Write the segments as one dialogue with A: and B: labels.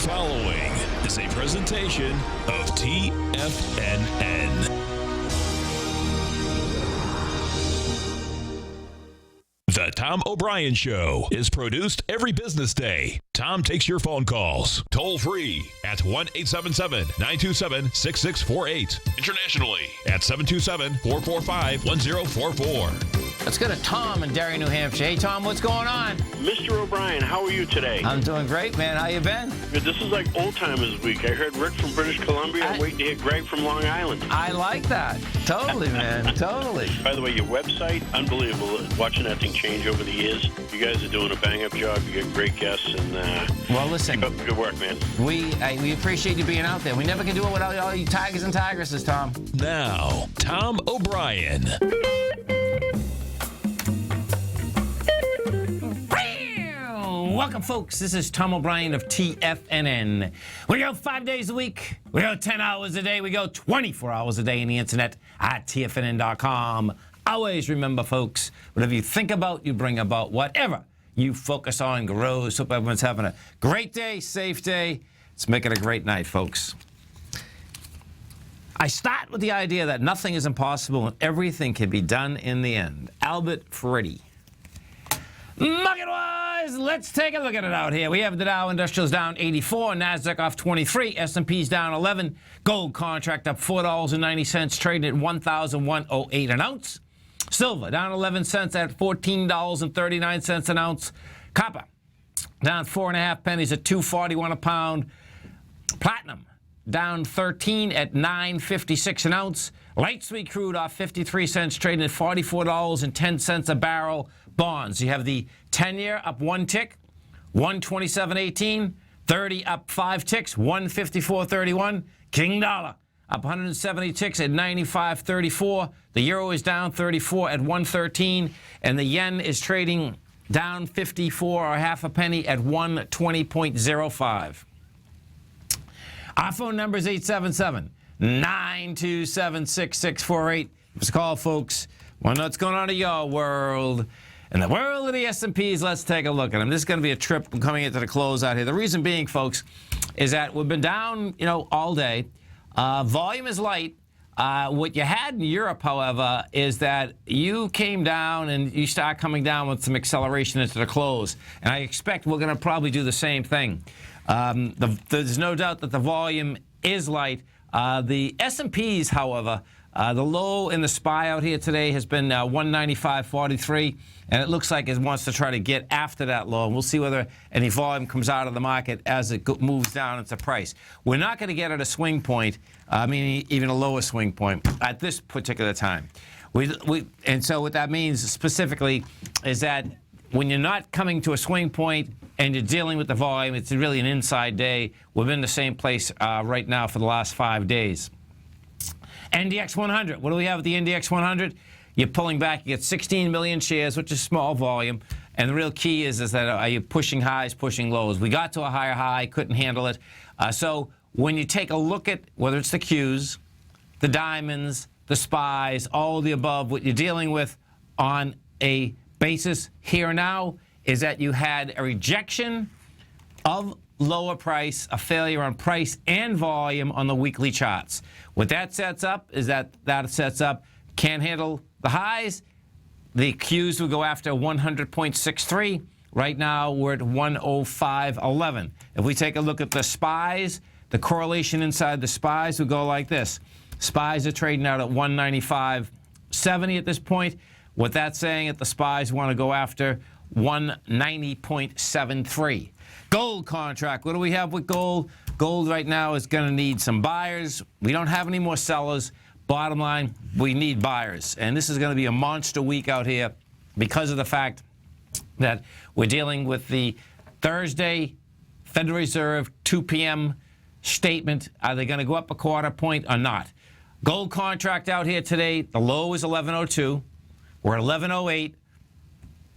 A: following is a presentation of TFNN. The Tom O'Brien Show is produced every business day. Tom takes your phone calls toll free at 1-877-927-6648. Internationally at 727-445-1044.
B: Let's go to Tom in Derry, New Hampshire. Hey, Tom, what's going on?
C: Mr. O'Brien, how are you today?
B: I'm doing great, man. How you been?
C: Good. This is like old timers week. I heard Rick from British Columbia. I'm waiting to hear Greg from Long Island.
B: I like that. Totally, man. Totally.
C: By the way, your website, unbelievable. Watching that thing change over the years. You guys are doing a bang-up job. You get great guests. And
B: well, listen.
C: Keep up the good work, man.
B: We appreciate you being out there. We never can do it without all you tigers and tigresses, Tom.
A: Now, Tom O'Brien.
B: Welcome, folks. This is Tom O'Brien of TFNN. We go 5 days a week. We go 10 hours a day. We go 24 hours a day on the internet at TFNN.com. Always remember, folks, whatever you think about, you bring about. Whatever you focus on grows. Hope everyone's having a great day, safe day. Let's make it a great night, folks. I start with the idea that nothing is impossible and everything can be done in the end. Albert Freddy. Market-wise, let's take a look at it out here. We have the Dow Industrials down 84, NASDAQ off 23, S&P's down 11, gold contract up $4.90, trading at $1,108 an ounce. Silver down 11 cents at $14.39 an ounce. Copper down 4.5 pennies at $2.41 a pound. Platinum down 13 at $9.56 an ounce. Light sweet crude off 53 cents, trading at $44.10 a barrel. Bonds, you have the 10-year up 1 tick, 127.18, 30 up 5 ticks, 154.31. King dollar up 170 ticks at 95.34. The euro is down 34 at 113, and the yen is trading down 54 or half a penny at 120.05. Our phone number is 877-927-6648. Give us a call, folks. Want to know what's going on in your world. In the world of the S&Ps, let's take a look at them. This is going to be a trip coming into the close out here. The reason being, folks, is that we've been down, all day. Volume is light. What you had in Europe, however, is that you came down and you start coming down with some acceleration into the close. And I expect we're going to probably do the same thing. There's no doubt that the volume is light. The S&Ps, however, the low in the SPY out here today has been 195.43, and it looks like it wants to try to get after that low. And we'll see whether any volume comes out of the market as it moves down into price. We're not going to get at a swing point, meaning even a lower swing point at this particular time. And so what that means specifically is that when you're not coming to a swing point and you're dealing with the volume, it's really an inside day. We've been in the same place right now for the last 5 days. NDX 100. What do we have at the NDX 100? You're pulling back. You get 16 million shares, which is small volume. And the real key is that are you pushing highs, pushing lows? We got to a higher high, couldn't handle it. So when you take a look at whether it's the Qs, the diamonds, the SPYs, all of the above, what you're dealing with on a basis here and now is that you had a rejection of lower price, a failure on price and volume on the weekly charts. What that sets up is that sets up can't handle the highs. The Qs will go after 100.63. Right now, we're at 105.11. If we take a look at the SPYs, the correlation inside the SPYs will go like this. SPYs are trading out at 195.70 at this point. What that's saying is the SPYs want to go after 190.73. Gold contract. What do we have with gold? Gold right now is going to need some buyers. We don't have any more sellers. Bottom line, we need buyers. And this is going to be a monster week out here because of the fact that we're dealing with the Thursday Federal Reserve 2 p.m. statement. Are they going to go up a quarter point or not? Gold contract out here today, the low is 11.02. We're at 11.08.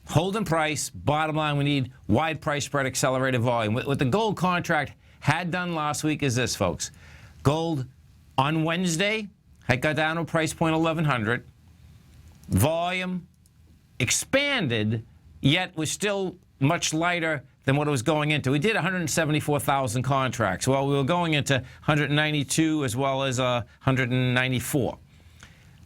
B: Holding price. Bottom line, we need wide price spread, accelerated volume. What the gold contract had done last week is this, folks. Gold on Wednesday had got down to a price point 1,100. Volume expanded, yet was still much lighter than what it was going into. We did 174,000 contracts. Well, we were going into 192 as well as 194.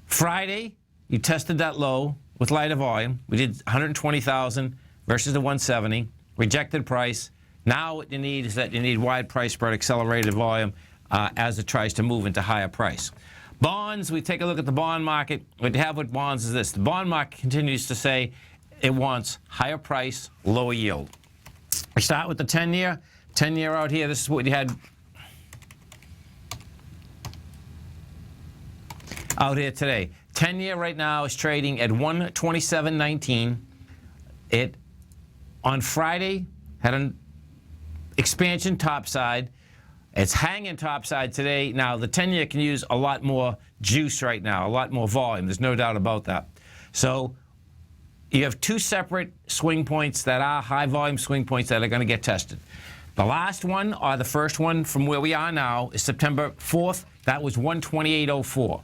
B: Friday, you tested that low with lighter volume. We did 120,000 versus the 170. Rejected price. Now what you need is that you need wide price spread, accelerated volume as it tries to move into higher price. Bonds, we take a look at the bond market. What you have with bonds is this. The bond market continues to say it wants higher price, lower yield. We start with the 10-year. 10-year out here, this is what you had out here today. 10-year right now is trading at 127.19. It, on Friday, had an expansion topside. It's hanging topside today. Now, the 10-year can use a lot more juice right now, a lot more volume. There's no doubt about that. So you have two separate swing points that are high-volume swing points that are going to get tested. The last one, or the first one from where we are now, is September 4th. That was 128.04.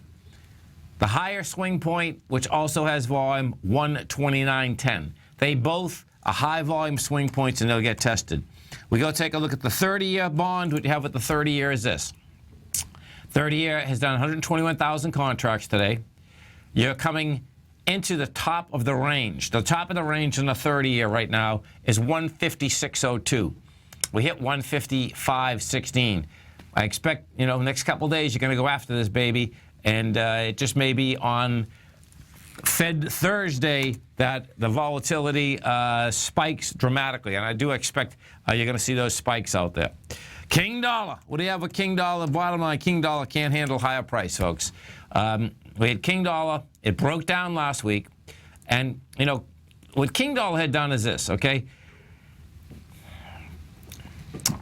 B: The higher swing point, which also has volume, 129.10. They both are high-volume swing points, and they'll get tested. We go take a look at the 30-year bond. What you have with the 30-year is this. 30-year has done 121,000 contracts today. You're coming into the top of the range. The top of the range in the 30-year right now is 156.02. We hit 155.16. I expect, next couple days you're going to go after this baby, and it just may be on Fed Thursday that the volatility spikes dramatically, and I do expect you're going to see those spikes out there. King dollar. What do you have with King dollar? Bottom line, King dollar can't handle higher price, folks. We had King dollar. It broke down last week, and what King dollar had done is this. Okay,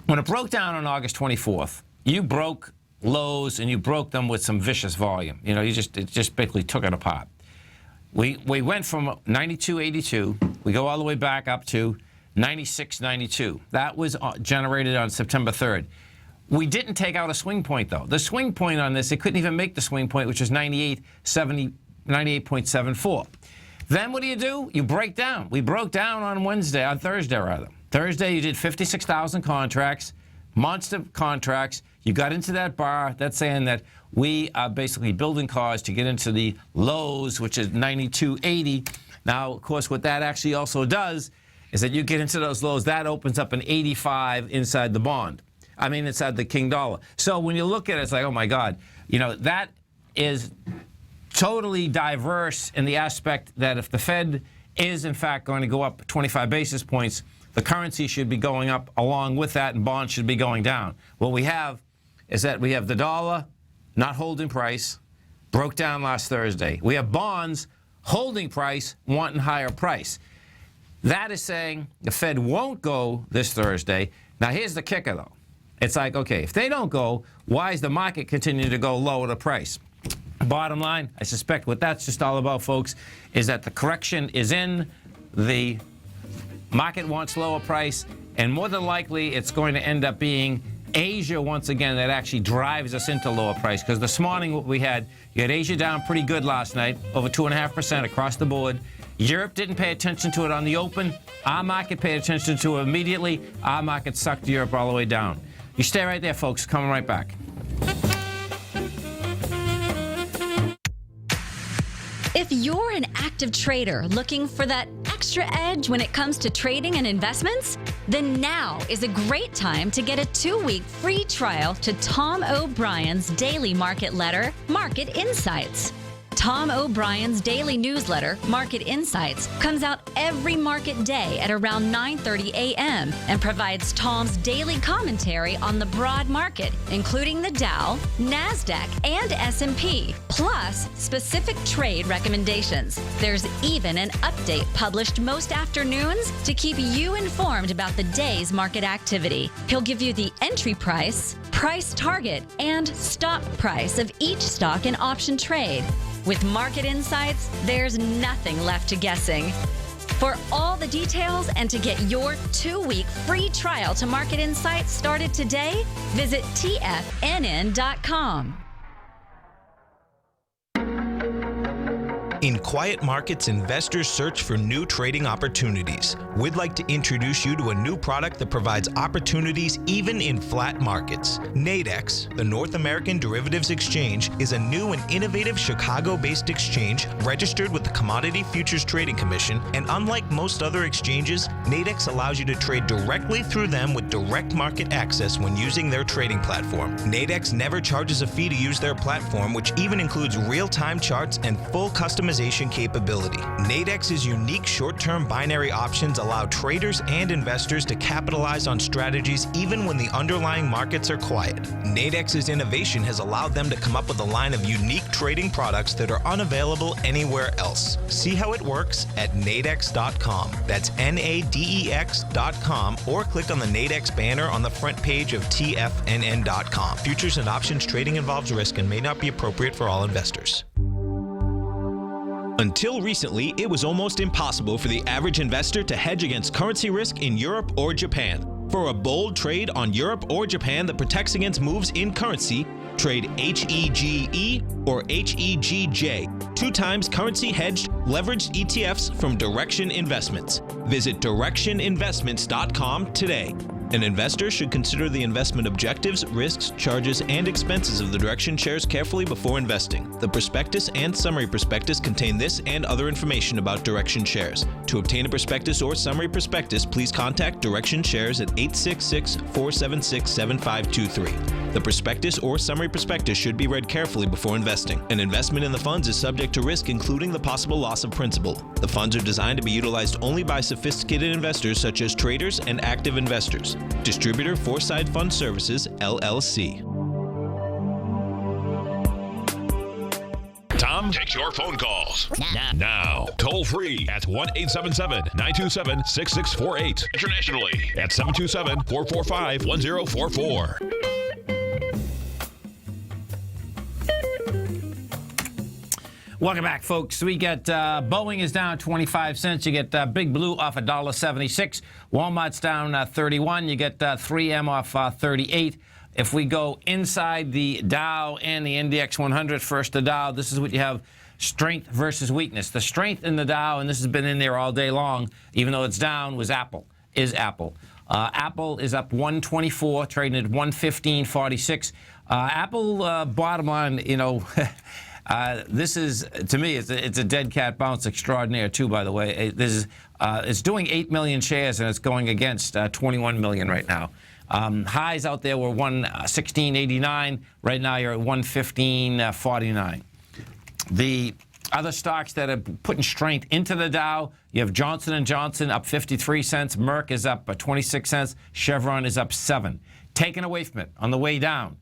B: when it broke down on August 24th, you broke lows and you broke them with some vicious volume. It just basically took it apart. We went from 92.82, we go all the way back up to 96.92. That was generated on September 3rd. We didn't take out a swing point, though. The swing point on this, it couldn't even make the swing point, which was 98.74. Then what do? You break down. We broke down on Thursday rather. Thursday, you did 56,000 contracts, monster contracts. You got into that bar. That's saying that we are basically building cars to get into the lows, which is 92.80. Now, of course, what that actually also does is that you get into those lows. That opens up an 85 inside the bond. Inside the King dollar. So when you look at it, it's like, oh, my God. That is totally diverse in the aspect that if the Fed is, in fact, going to go up 25 basis points, the currency should be going up along with that, and bonds should be going down. What we have is that we have the dollar not holding price, broke down last Thursday. We have bonds holding price, wanting higher price. That is saying the Fed won't go this Thursday. Now, here's the kicker, though. It's like, okay, if they don't go, why is the market continuing to go lower the price? Bottom line, I suspect what that's just all about, folks, is that the correction is in, the market wants lower price, and more than likely it's going to end up being Asia, once again, that actually drives us into lower price. Because this morning, what we had, you had Asia down pretty good last night, over 2.5% across the board. Europe didn't pay attention to it on the open. Our market paid attention to it immediately. Our market sucked Europe all the way down. You stay right there, folks. Coming right back.
D: If you're an active trader looking for that extra edge when it comes to trading and investments, then now is a great time to get a 2-week free trial to Tom O'Brien's daily market letter, Market Insights. Tom O'Brien's daily newsletter, Market Insights, comes out every market day at around 9:30 a.m. and provides Tom's daily commentary on the broad market, including the Dow, NASDAQ, and S&P, plus specific trade recommendations. There's even an update published most afternoons to keep you informed about the day's market activity. He'll give you the entry price, price target, and stop price of each stock and option trade. With Market Insights, there's nothing left to guessing. For all the details and to get your 2-week free trial to Market Insights started today, visit TFNN.com.
E: In quiet markets, investors search for new trading opportunities. We'd like to introduce you to a new product that provides opportunities even in flat markets. Nadex, the North American Derivatives Exchange, is a new and innovative Chicago-based exchange registered with the Commodity Futures Trading Commission, and unlike most other exchanges, Nadex allows you to trade directly through them with direct market access when using their trading platform. Nadex never charges a fee to use their platform, which even includes real-time charts and full customization capability. Nadex's unique short-term binary options allow traders and investors to capitalize on strategies even when the underlying markets are quiet. Nadex's innovation has allowed them to come up with a line of unique trading products that are unavailable anywhere else. See how it works at nadex.com. That's NADEX.com, or click on the Nadex banner on the front page of TFNN.com. Futures and options trading involves risk and may not be appropriate for all investors. Until recently, it was almost impossible for the average investor to hedge against currency risk in Europe or Japan. For a bold trade on Europe or Japan that protects against moves in currency, trade HEGE or HEGJ, 2 times currency hedged leveraged ETFs from Direction Investments. Visit directioninvestments.com today. An investor should consider the investment objectives, risks, charges, and expenses of the Direction shares carefully before investing. The prospectus and summary prospectus contain this and other information about Direction shares. To obtain a prospectus or summary prospectus, please contact Direction shares at 866-476-7523. The prospectus or summary prospectus should be read carefully before investing. An investment in the funds is subject to risk, including the possible loss of principal. The funds are designed to be utilized only by sophisticated investors such as traders and active investors. Distributor Foreside Fund Services, LLC.
A: Tom takes your phone calls now. Toll free at 1-877-927-6648. Internationally at 727-445-1044.
B: Welcome back, folks. We get Boeing is down 25 cents. You get Big Blue off $1.76. Walmart's down 31. You get 3M off 38. If we go inside the Dow and the NDX 100, first the Dow, this is what you have: strength versus weakness. The strength in the Dow, and this has been in there all day long, even though it's down, is Apple. Apple is up 124, trading at 115.46. Apple, bottom line, you know. This is, to me, it's a dead cat bounce extraordinaire, too, by the way. It's doing 8 million shares, and it's going against 21 million right now. Highs out there were 116.89. Right now, you're at 115.49. The other stocks that are putting strength into the Dow, you have Johnson & Johnson up 53 cents. Merck is up 26 cents. Chevron is up 7. Taken away from it on the way down,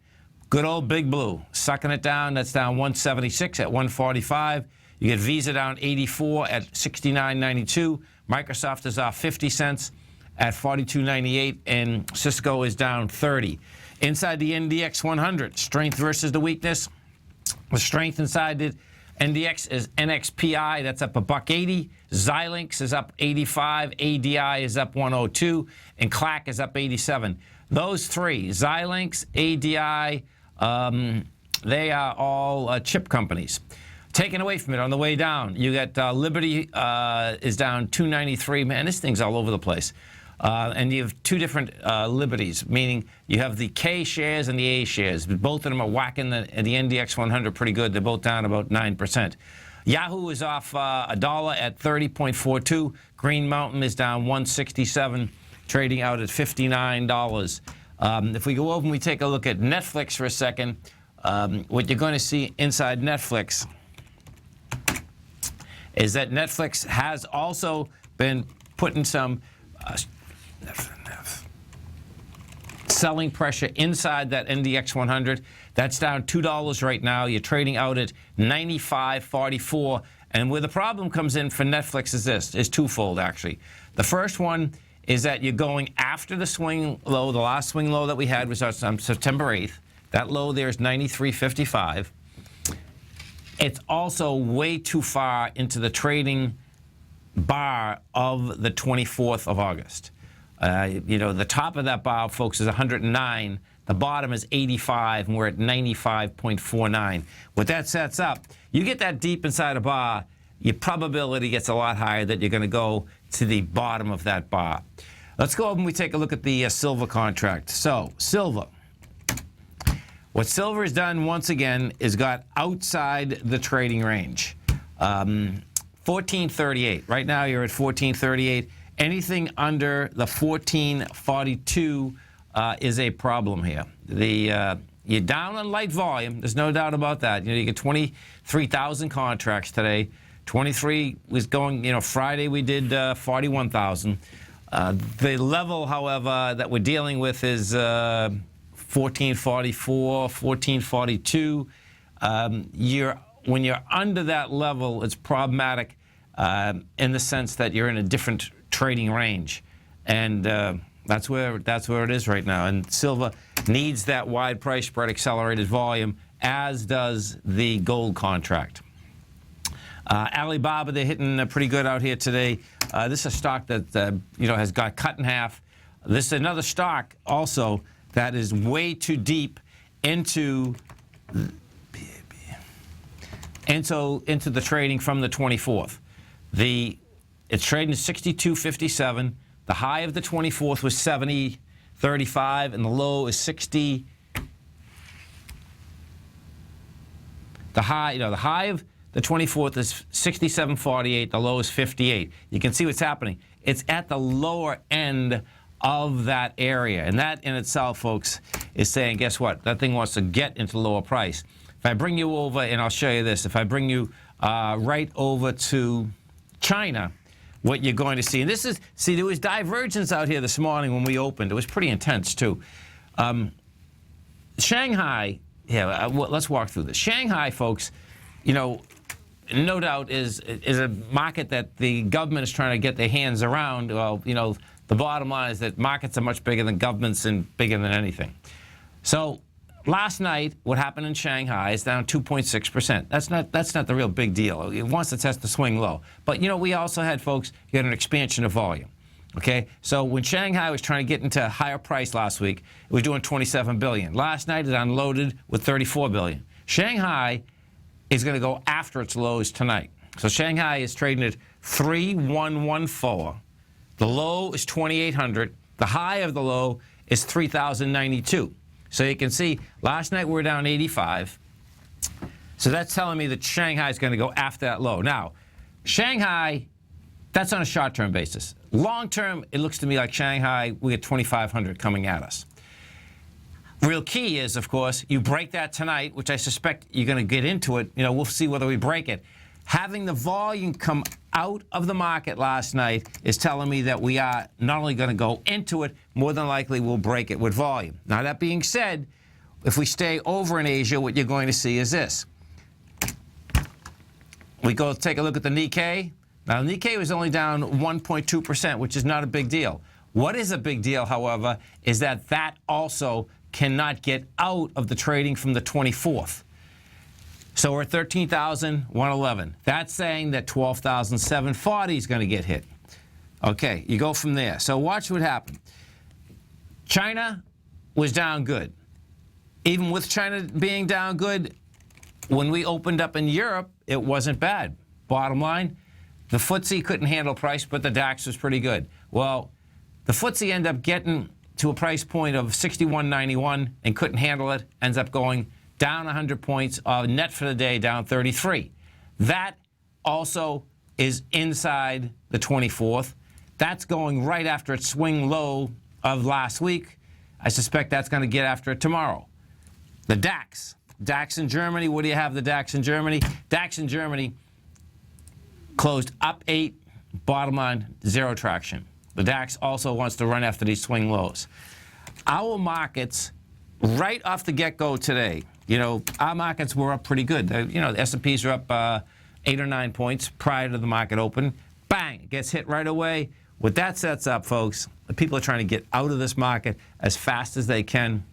B: good old Big Blue, sucking it down. That's down 176 at 145. You get Visa down 84 at 69.92. Microsoft is off 50 cents at 42.98, and Cisco is down 30. Inside the NDX 100, strength versus the weakness. The strength inside the NDX is NXPI, that's up $1.80. Xilinx is up 85. ADI is up 102, and CLAC is up 87. Those three, Xilinx, ADI, they are all chip companies. Taken away from it on the way down, you got Liberty is down 293. Man, this thing's all over the place. And you have 2 different Liberties, meaning you have the K shares and the A shares. Both of them are whacking the NDX 100 pretty good. They're both down about 9%. Yahoo is off $1 at 30.42. Green Mountain is down 167, trading out at $59. If we go over and we take a look at Netflix for a second, what you're going to see inside Netflix is that Netflix has also been putting some selling pressure inside that NDX 100. That's down $2 right now. You're trading out at 95.44. And where the problem comes in for Netflix is twofold, actually. The first one is that you're going after the swing low. The last swing low that we had was on September 8th. That low there is 93.55. It's also way too far into the trading bar of the 24th of August. You know, the top of that bar, folks, is 109. The bottom is 85, and we're at 95.49. What that sets up, you get that deep inside a bar, your probability gets a lot higher that you're going to go to the bottom of that bar. Let's go over and we take a look at the silver contract. So, silver. What silver has done once again is got outside the trading range. 1438. Right now you're at 1438. Anything under the 1442 is a problem here. You're down on light volume. There's no doubt about that. You get 23,000 contracts today. 23 was going, Friday we did 41,000. The level, however, that we're dealing with is 1444, 1442. When you're under that level, it's problematic in the sense that you're in a different trading range, and that's where it is right now. And silver needs that wide price spread, accelerated volume, as does the gold contract. Alibaba, they're hitting pretty good out here today. This is a stock that has got cut in half. This is another stock also that is way too deep into the trading from the 24th. It's trading at 62.57. The high of the 24th was 70.35, and the low is 60. The high of the 24th is 67.48. The low is 58. You can see what's happening. It's at the lower end of that area, and that in itself, folks, is saying, guess what? That thing wants to get into lower price. If I bring you over, and I'll show you this, if I bring you right over to China, what you're going to see, and this is, there was divergence out here this morning when we opened. It was pretty intense, too. Shanghai, let's walk through this. Shanghai, folks, no doubt is a market that the government is trying to get their hands around. Well, the bottom line is that markets are much bigger than governments and bigger than anything. So last night, what happened in Shanghai is down 2.6%. That's not the real big deal. It wants to test the swing low. But, we also had, folks, you had an expansion of volume. Okay? So when Shanghai was trying to get into a higher price last week, it was doing $27 billion. Last night, it unloaded with $34 billion. Shanghai is going to go after its lows tonight. So Shanghai is trading at 3,114. The low is 2,800. The high of the low is 3,092. So you can see last night we were down 85. So that's telling me that Shanghai is going to go after that low. Now, Shanghai, that's on a short-term basis. Long-term, it looks to me like Shanghai, we get 2,500 coming at us. Real key is, of course, you break that tonight, which I suspect you're going to get into it. We'll see whether we break it. Having the volume come out of the market last night is telling me that we are not only going to go into it, more than likely we'll break it with volume. Now, that being said, if we stay over in Asia, what you're going to see is this. We go take a look at the Nikkei. Now, the Nikkei was only down 1.2%, which is not a big deal. What is a big deal, however, is that also cannot get out of the trading from the 24th. So we're at 13,111. That's saying that 12,740 is going to get hit. Okay, you go from there. So watch what happened. China was down good. Even with China being down good, when we opened up in Europe, it wasn't bad. Bottom line, the FTSE couldn't handle price, but the DAX was pretty good. Well, the FTSE ended up getting to a price point of 61.91 and couldn't handle it, ends up going down 100 points, net for the day down 33. That also is inside the 24th. That's going right after its swing low of last week. I suspect that's going to get after it tomorrow. The DAX. DAX in Germany. What do you have the DAX in Germany? DAX in Germany closed up 8, bottom line, 0 traction. The DAX also wants to run after these swing lows. Our markets, right off the get-go today, our markets were up pretty good. The S&Ps are up 8 or 9 points prior to the market open. Bang, it gets hit right away. What that sets up, folks, the people are trying to get out of this market as fast as they can.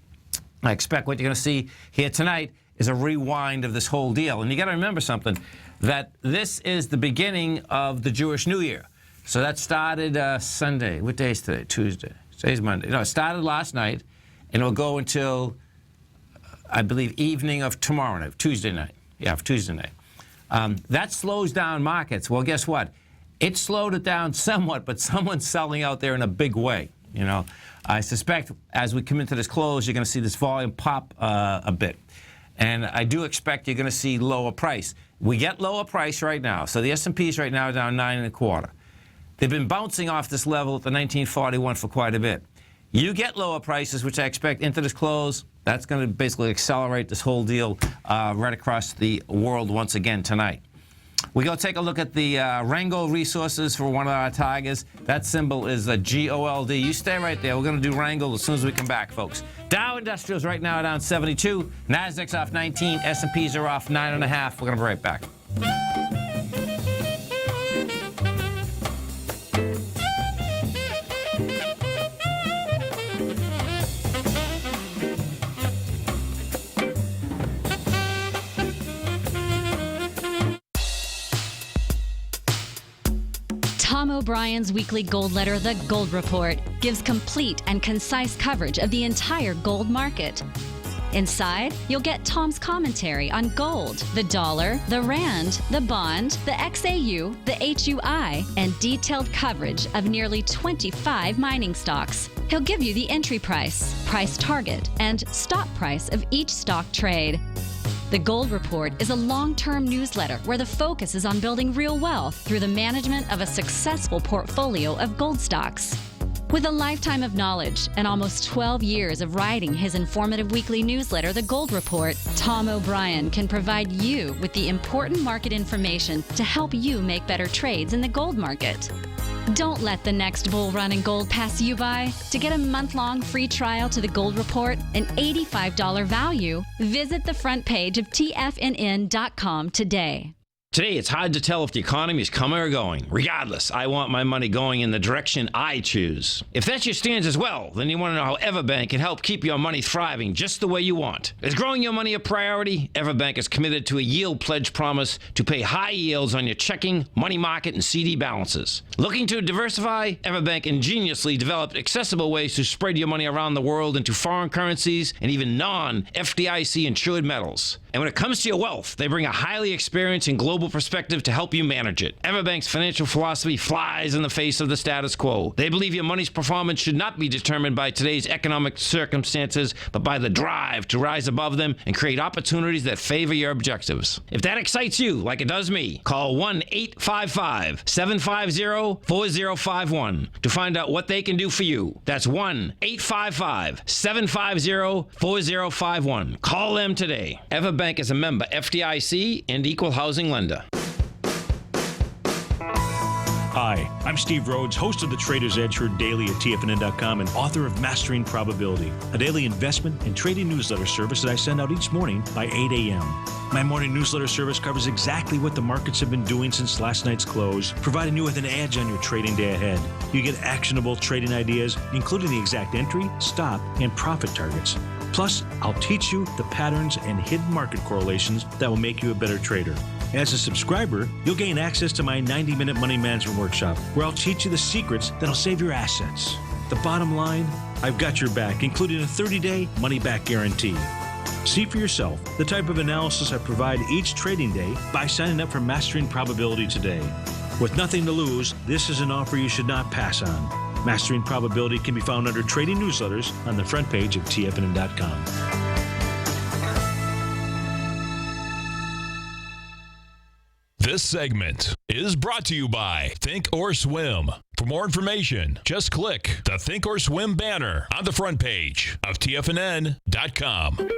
B: I expect what you're going to see here tonight is a rewind of this whole deal. And you got to remember something, that this is the beginning of the Jewish New Year. So that started Sunday. What day is today? Tuesday. Today's Monday. No, it started last night, and it'll go until, I believe, evening of tomorrow night, Tuesday night. Yeah, Tuesday night. That slows down markets. Well, guess what? It slowed it down somewhat, but someone's selling out there in a big way. You know, I suspect as we come into this close, you're going to see this volume pop a bit. And I do expect you're going to see lower price. We get lower price right now. So the S&Ps right now are down 9.25. They've been bouncing off this level at the 1941 for quite a bit. You get lower prices, which I expect into this close. That's going to basically accelerate this whole deal right across the world once again tonight. We go take a look at the Rango Resources for one of our tigers. That symbol is a GOLD. You stay right there. We're going to do Rango as soon as we come back, folks. Dow Industrials right now are down 72. Nasdaq's off 19. S&Ps are off 9.5. We're going to be right back.
D: Tom O'Brien's weekly gold letter, The Gold Report, gives complete and concise coverage of the entire gold market. Inside, you'll get Tom's commentary on gold, the dollar, the rand, the bond, the XAU, the HUI, and detailed coverage of nearly 25 mining stocks. He'll give you the entry price, price target, and stop price of each stock trade. The Gold Report is a long-term newsletter where the focus is on building real wealth through the management of a successful portfolio of gold stocks. With a lifetime of knowledge and almost 12 years of writing his informative weekly newsletter, The Gold Report, Tom O'Brien can provide you with the important market information to help you make better trades in the gold market. Don't let the next bull run in gold pass you by. To get a month-long free trial to The Gold Report, an $85 value, visit the front page of TFNN.com today.
B: Today, it's hard to tell if the economy is coming or going. Regardless, I want my money going in the direction I choose. If that's your stance as well, then you want to know how Everbank can help keep your money thriving just the way you want. Is growing your money a priority? Everbank is committed to a yield pledge promise to pay high yields on your checking, money market, and CD balances. Looking to diversify? Everbank ingeniously developed accessible ways to spread your money around the world into foreign currencies and even non-FDIC insured metals. And when it comes to your wealth, they bring a highly experienced and global perspective to help you manage it. Everbank's financial philosophy flies in the face of the status quo. They believe your money's performance should not be determined by today's economic circumstances, but by the drive to rise above them and create opportunities that favor your objectives. If that excites you, like it does me, call 1-855-750-4051 to find out what they can do for you. That's 1-855-750-4051. Call them today. Everbank is a member FDIC and equal housing lender.
F: Hi, I'm Steve Rhodes, host of the Trader's Edge heard daily at TFNN.com and author of Mastering Probability, a daily investment and trading newsletter service that I send out each morning by 8 a.m. My morning newsletter service covers exactly what the markets have been doing since last night's close, providing you with an edge on your trading day ahead. You get actionable trading ideas, including the exact entry, stop, and profit targets. Plus, I'll teach you the patterns and hidden market correlations that will make you a better trader. As a subscriber, you'll gain access to my 90-minute money management workshop, where I'll teach you the secrets that'll save your assets. The bottom line, I've got your back, including a 30-day money-back guarantee. See for yourself the type of analysis I provide each trading day by signing up for Mastering Probability today. With nothing to lose, this is an offer you should not pass on. Mastering Probability can be found under Trading Newsletters on the front page of TFNN.com.
A: This segment is brought to you by Think or Swim. For more information, just click the Think or Swim banner on the front page of TFNN.com.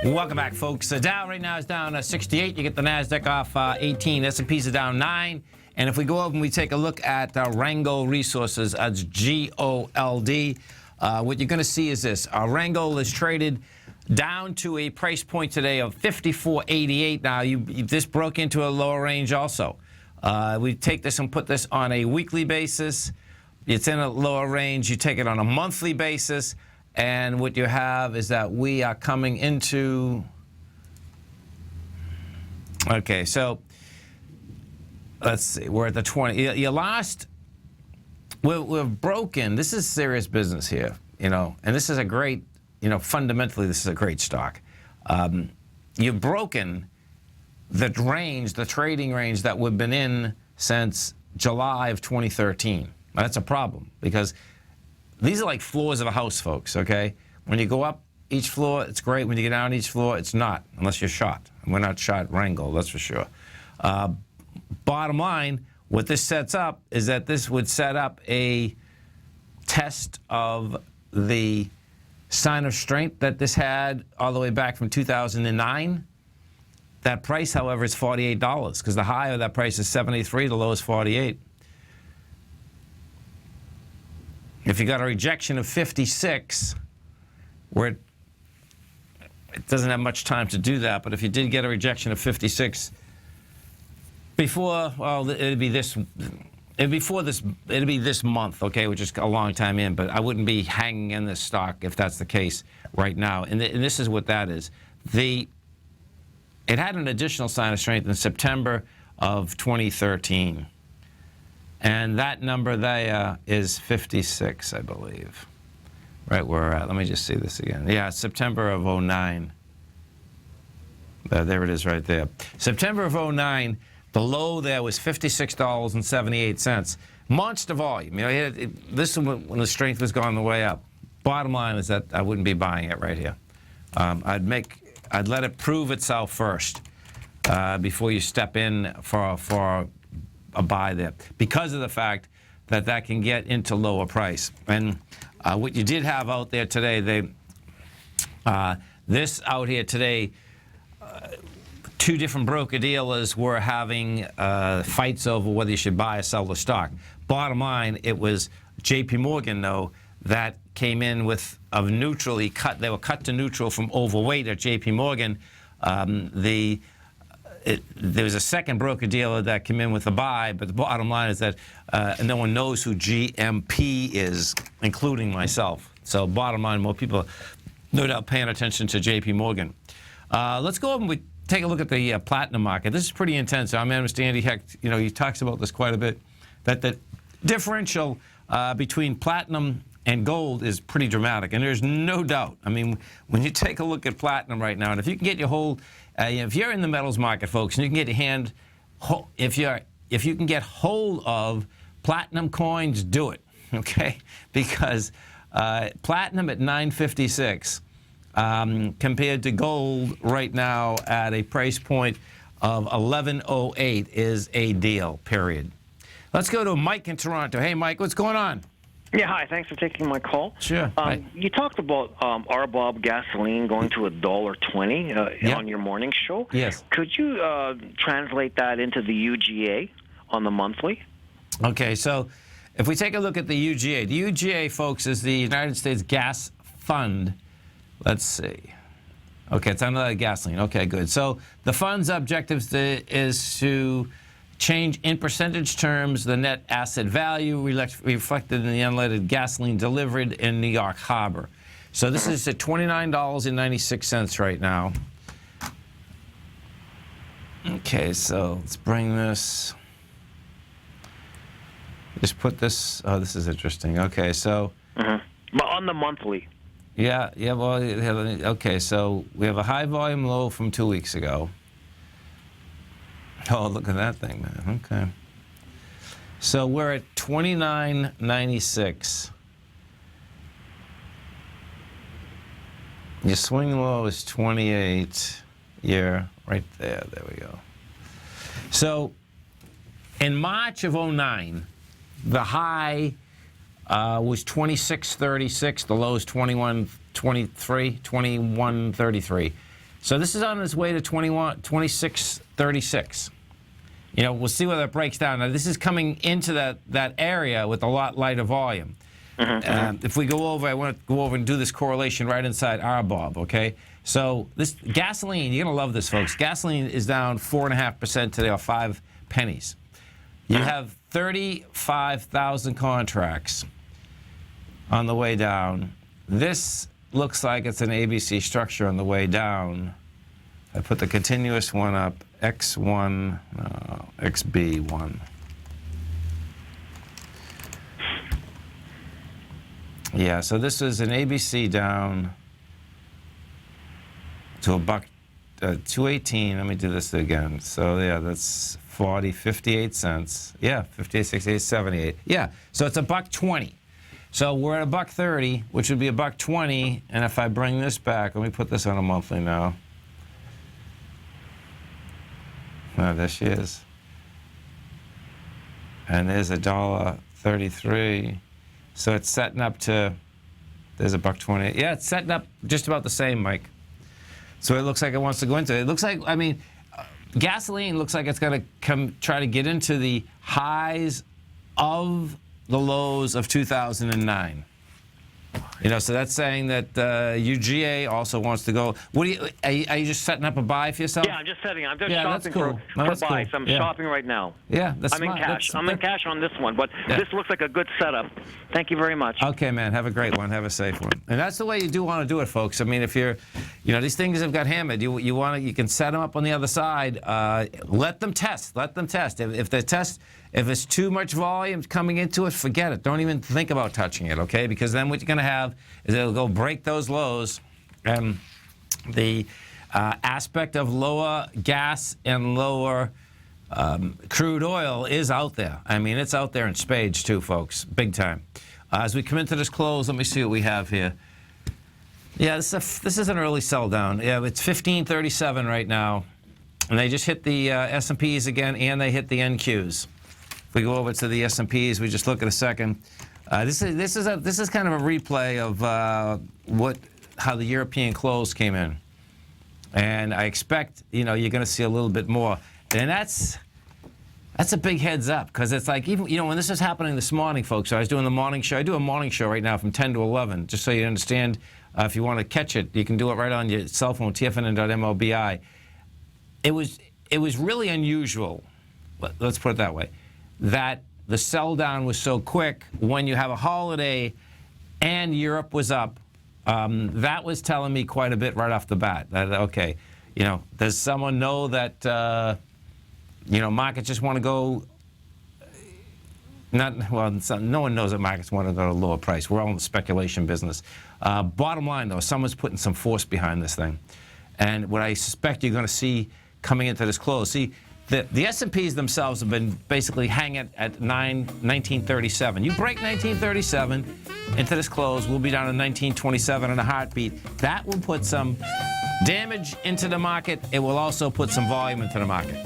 B: Welcome back, folks. The Dow right now is down 68. You get the Nasdaq off 18. S&Ps are down 9. And if we go over and we take a look at Rango Resources, that's GOLD, what you're going to see is this. Rango is traded down to a price point today of 54.88. Now, this broke into a lower range also. We take this and put this on a weekly basis. It's in a lower range. You take it on a monthly basis. And what you have is that we are coming into... Okay, so let's see. We're at the 20. You lost... We're broken. This is serious business here, you know. And this is a great... You know, fundamentally, this is a great stock. you've broken the range, the trading range that we've been in since July of 2013. Now, that's a problem because these are like floors of a house, folks, okay? When you go up each floor, it's great. When you get down each floor, it's not, unless you're shot. We're not shot Wrangle, that's for sure. Bottom line, what this sets up is that this would set up a test of the sign of strength that this had all the way back from 2009. That price, however, is $48 because the high of that price is 73, the low is 48. If you got a rejection of 56, where it doesn't have much time to do that, but if you did get a rejection of 56 before, well, it'd be this month, okay, which is a long time in, but I wouldn't be hanging in this stock if that's the case right now. And this is what that is. It had an additional sign of strength in September of 2013. And that number there is 56, I believe. Right where we're at. Let me just see this again. Yeah, September of 09. There it is right there. September of 09, the low there was $56.78. Monster volume. You know, this is when the strength was going the way up. Bottom line is that I wouldn't be buying it right here. I'd let it prove itself first before you step in for a buy there, because of the fact that that can get into lower price. And what you did have out there today, this out here today, two different broker-dealers were having fights over whether you should buy or sell the stock. Bottom line, it was J.P. Morgan, though, that came in with of neutral. They were cut to neutral from overweight at J.P. Morgan. There was a second broker-dealer that came in with a buy, but the bottom line is that no one knows who GMP is, including myself. So bottom line, more people no doubt paying attention to J.P. Morgan. Let's go over and take a look at the platinum market. This is pretty intense. Our man, Mr. Andy Hecht, he talks about this quite a bit, that the differential between platinum and gold is pretty dramatic, and there's no doubt. I mean, when you take a look at platinum right now, and if you can get your hold, if you're in the metals market, folks, and you can get your hand, if you can get hold of platinum coins, do it, okay? Because platinum at $956 compared to gold right now at a price point of $11.08 is a deal, period. Let's go to Mike in Toronto. Hey, Mike, what's going on?
G: Yeah, hi. Thanks for taking my call.
B: Sure.
G: You talked about RBOB gasoline going to $1.20 on your morning show.
B: Yes.
G: Could you translate that into the UGA on the monthly?
B: Okay, so if we take a look at the UGA, folks, is the United States Gas Fund. Let's see. Okay, it's under gasoline. Okay, good. So the fund's objective is to change in percentage terms the net asset value reflected in the unleaded gasoline delivered in New York Harbor. So this is at $29.96 right now. Okay, so let's bring this. Just put this. Oh, this is interesting. Okay, so.
G: But on the monthly.
B: Yeah. Well, okay. So we have a high volume low from 2 weeks ago. Oh, look at that thing, man. Okay. So we're at $29.96. Your swing low is 28. Yeah, right there. There we go. So in March of 09, the high was 26.36. The low is 21.33. So this is on its way to 26.36. We'll see whether it breaks down. Now, this is coming into that area with a lot lighter volume. If we go over, I want to go over and do this correlation right inside RBOB, okay? So this gasoline, you're going to love this, folks. Gasoline is down 4.5% today, or 5 pennies. You have 35,000 contracts on the way down. This looks like it's an ABC structure on the way down. I put the continuous one up, X1, XB1. Yeah, so this is an ABC down to 218. Let me do this again. So, yeah, that's 58 cents. Yeah, 58, 68, 78. Yeah, so it's $1.20. So we're at $1.30, which would be $1.20. And if I bring this back, let me put this on a monthly now. Oh, there she is. And there's $1.33. So it's setting up to, there's $1.20. Yeah, it's setting up just about the same, Mike. So it looks like it wants to go into it. It looks like, I mean, gasoline looks like it's going to try to get into the highs of the lows of 2009. You know, so that's saying that UGA also wants to go. What are you just setting up a buy for yourself?
G: Yeah, I'm just shopping
B: that's cool.
G: for
B: That's
G: buy.
B: cool.
G: So I'm
B: Yeah.
G: shopping right now.
B: Yeah, that's
G: I'm in
B: smart.
G: cash. I'm in cash on this one, but this looks like a good setup. Thank you very much.
B: Okay, man. Have a great one. Have a safe one. And that's the way you do want to do it, folks. I mean, if you're, you know, these things have got hammered. You can set them up on the other side. Let them test. Let them test. If it's too much volume coming into it, forget it. Don't even think about touching it, okay? Because then what you're going to have is it'll go break those lows, and the aspect of lower gas and lower crude oil is out there. I mean, it's out there in spades too, folks, big time. As we come into this close, let me see what we have here. Yeah, this is an early sell down. Yeah, it's 1537 right now, and they just hit the S&Ps again, and they hit the NQs. If we go over to the S&Ps, we just look at a second. This is kind of a replay of how the European close came in, and I expect you're going to see a little bit more, and that's a big heads up, because it's like, even when this was happening this morning, folks. I was doing the morning show. I do a morning show right now from 10 to 11, just so you understand. If you want to catch it, you can do it right on your cell phone, TFNN.mobi. It was really unusual. Let's put it that way. That the sell down was so quick when you have a holiday and Europe was up. That was telling me quite a bit right off the bat. That, okay, does someone know that, markets just want to go, no one knows that markets want to go to a lower price. We're all in the speculation business. Bottom line, though, someone's putting some force behind this thing. And what I suspect you're going to see coming into this close, the S&Ps themselves have been basically hanging at 1937. You break 1937 into this close, we'll be down to 1927 in a heartbeat. That will put some damage into the market. It will also put some volume into the market.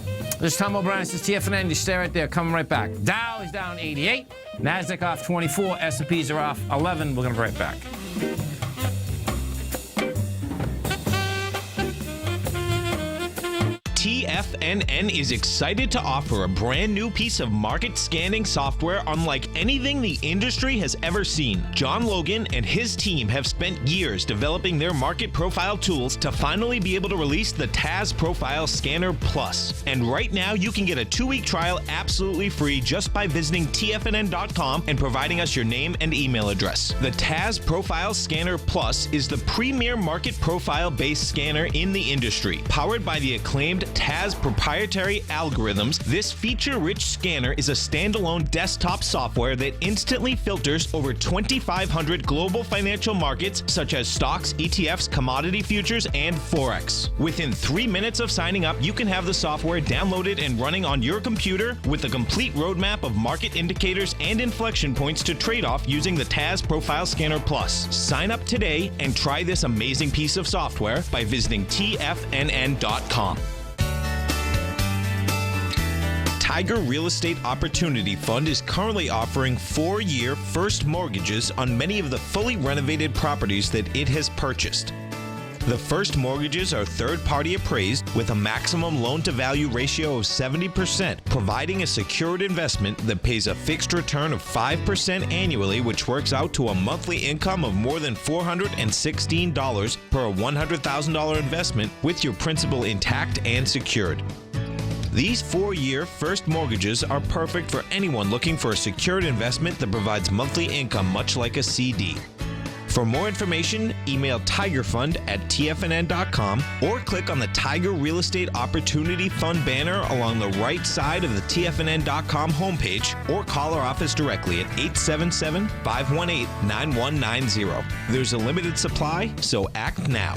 B: This is Tom O'Brien. This is TFNN. You stay right there. Coming right back. Dow is down 88. NASDAQ off 24. S&Ps are off 11. We're going to be right back.
E: TFNN is excited to offer a brand new piece of market scanning software unlike anything the industry has ever seen. John Logan and his team have spent years developing their market profile tools to finally be able to release the TAS Profile Scanner Plus. And right now you can get a 2-week trial absolutely free just by visiting TFNN.com and providing us your name and email address. The TAS Profile Scanner Plus is the premier market profile-based scanner in the industry. Powered by the acclaimed TAS proprietary algorithms, this feature-rich scanner is a standalone desktop software that instantly filters over 2,500 global financial markets such as stocks, ETFs, commodity futures, and Forex. Within 3 minutes of signing up, you can have the software downloaded and running on your computer with a complete roadmap of market indicators and inflection points to trade off using the TAS Profile Scanner Plus. Sign up today and try this amazing piece of software by visiting TFNN.com. Tiger Real Estate Opportunity Fund is currently offering 4-year first mortgages on many of the fully renovated properties that it has purchased. The first mortgages are third-party appraised with a maximum loan-to-value ratio of 70%, providing a secured investment that pays a fixed return of 5% annually, which works out to a monthly income of more than $416 per $100,000 investment with your principal intact and secured. These 4-year first mortgages are perfect for anyone looking for a secured investment that provides monthly income much like a CD. For more information, email tigerfund@tfnn.com or click on the Tiger Real Estate Opportunity Fund banner along the right side of the tfnn.com homepage, or call our office directly at 877-518-9190. There's a limited supply, so act now.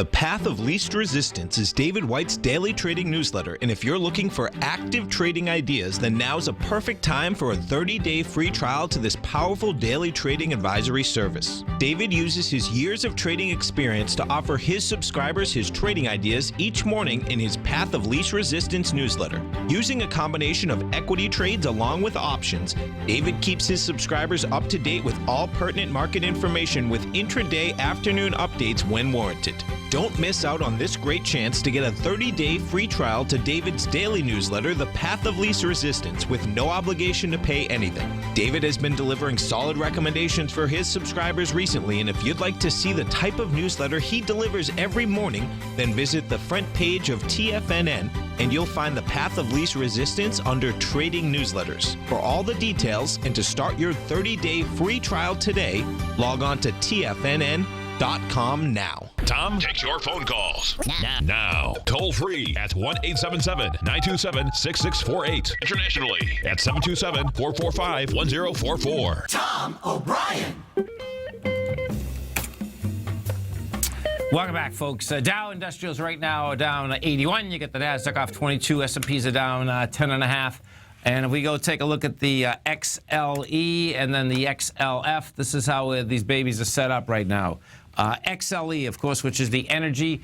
E: The Path of Least Resistance is David White's daily trading newsletter, and if you're looking for active trading ideas, then now's a perfect time for a 30-day free trial to this powerful daily trading advisory service. David uses his years of trading experience to offer his subscribers his trading ideas each morning in his Path of Least Resistance newsletter. Using a combination of equity trades along with options, David keeps his subscribers up to date with all pertinent market information with intraday afternoon updates when warranted. Don't miss out on this great chance to get a 30-day free trial to David's daily newsletter, The Path of Least Resistance, with no obligation to pay anything. David has been delivering solid recommendations for his subscribers recently, and if you'd like to see the type of newsletter he delivers every morning, then visit the front page of TFNN and you'll find The Path of Least Resistance under Trading Newsletters. For all the details and to start your 30-day free trial today, log on to TFNN.com now.
A: Tom takes your phone calls now. Toll free at 1-877-927-6648. Internationally at 727-445-1044.
H: Tom O'Brien.
B: Welcome back, folks. Dow Industrials right now are down 81. You get the Nasdaq off 22. S&Ps are down 10.5. And if we go take a look at the XLE and then the XLF, this is how these babies are set up right now. XLE, of course, which is the energy,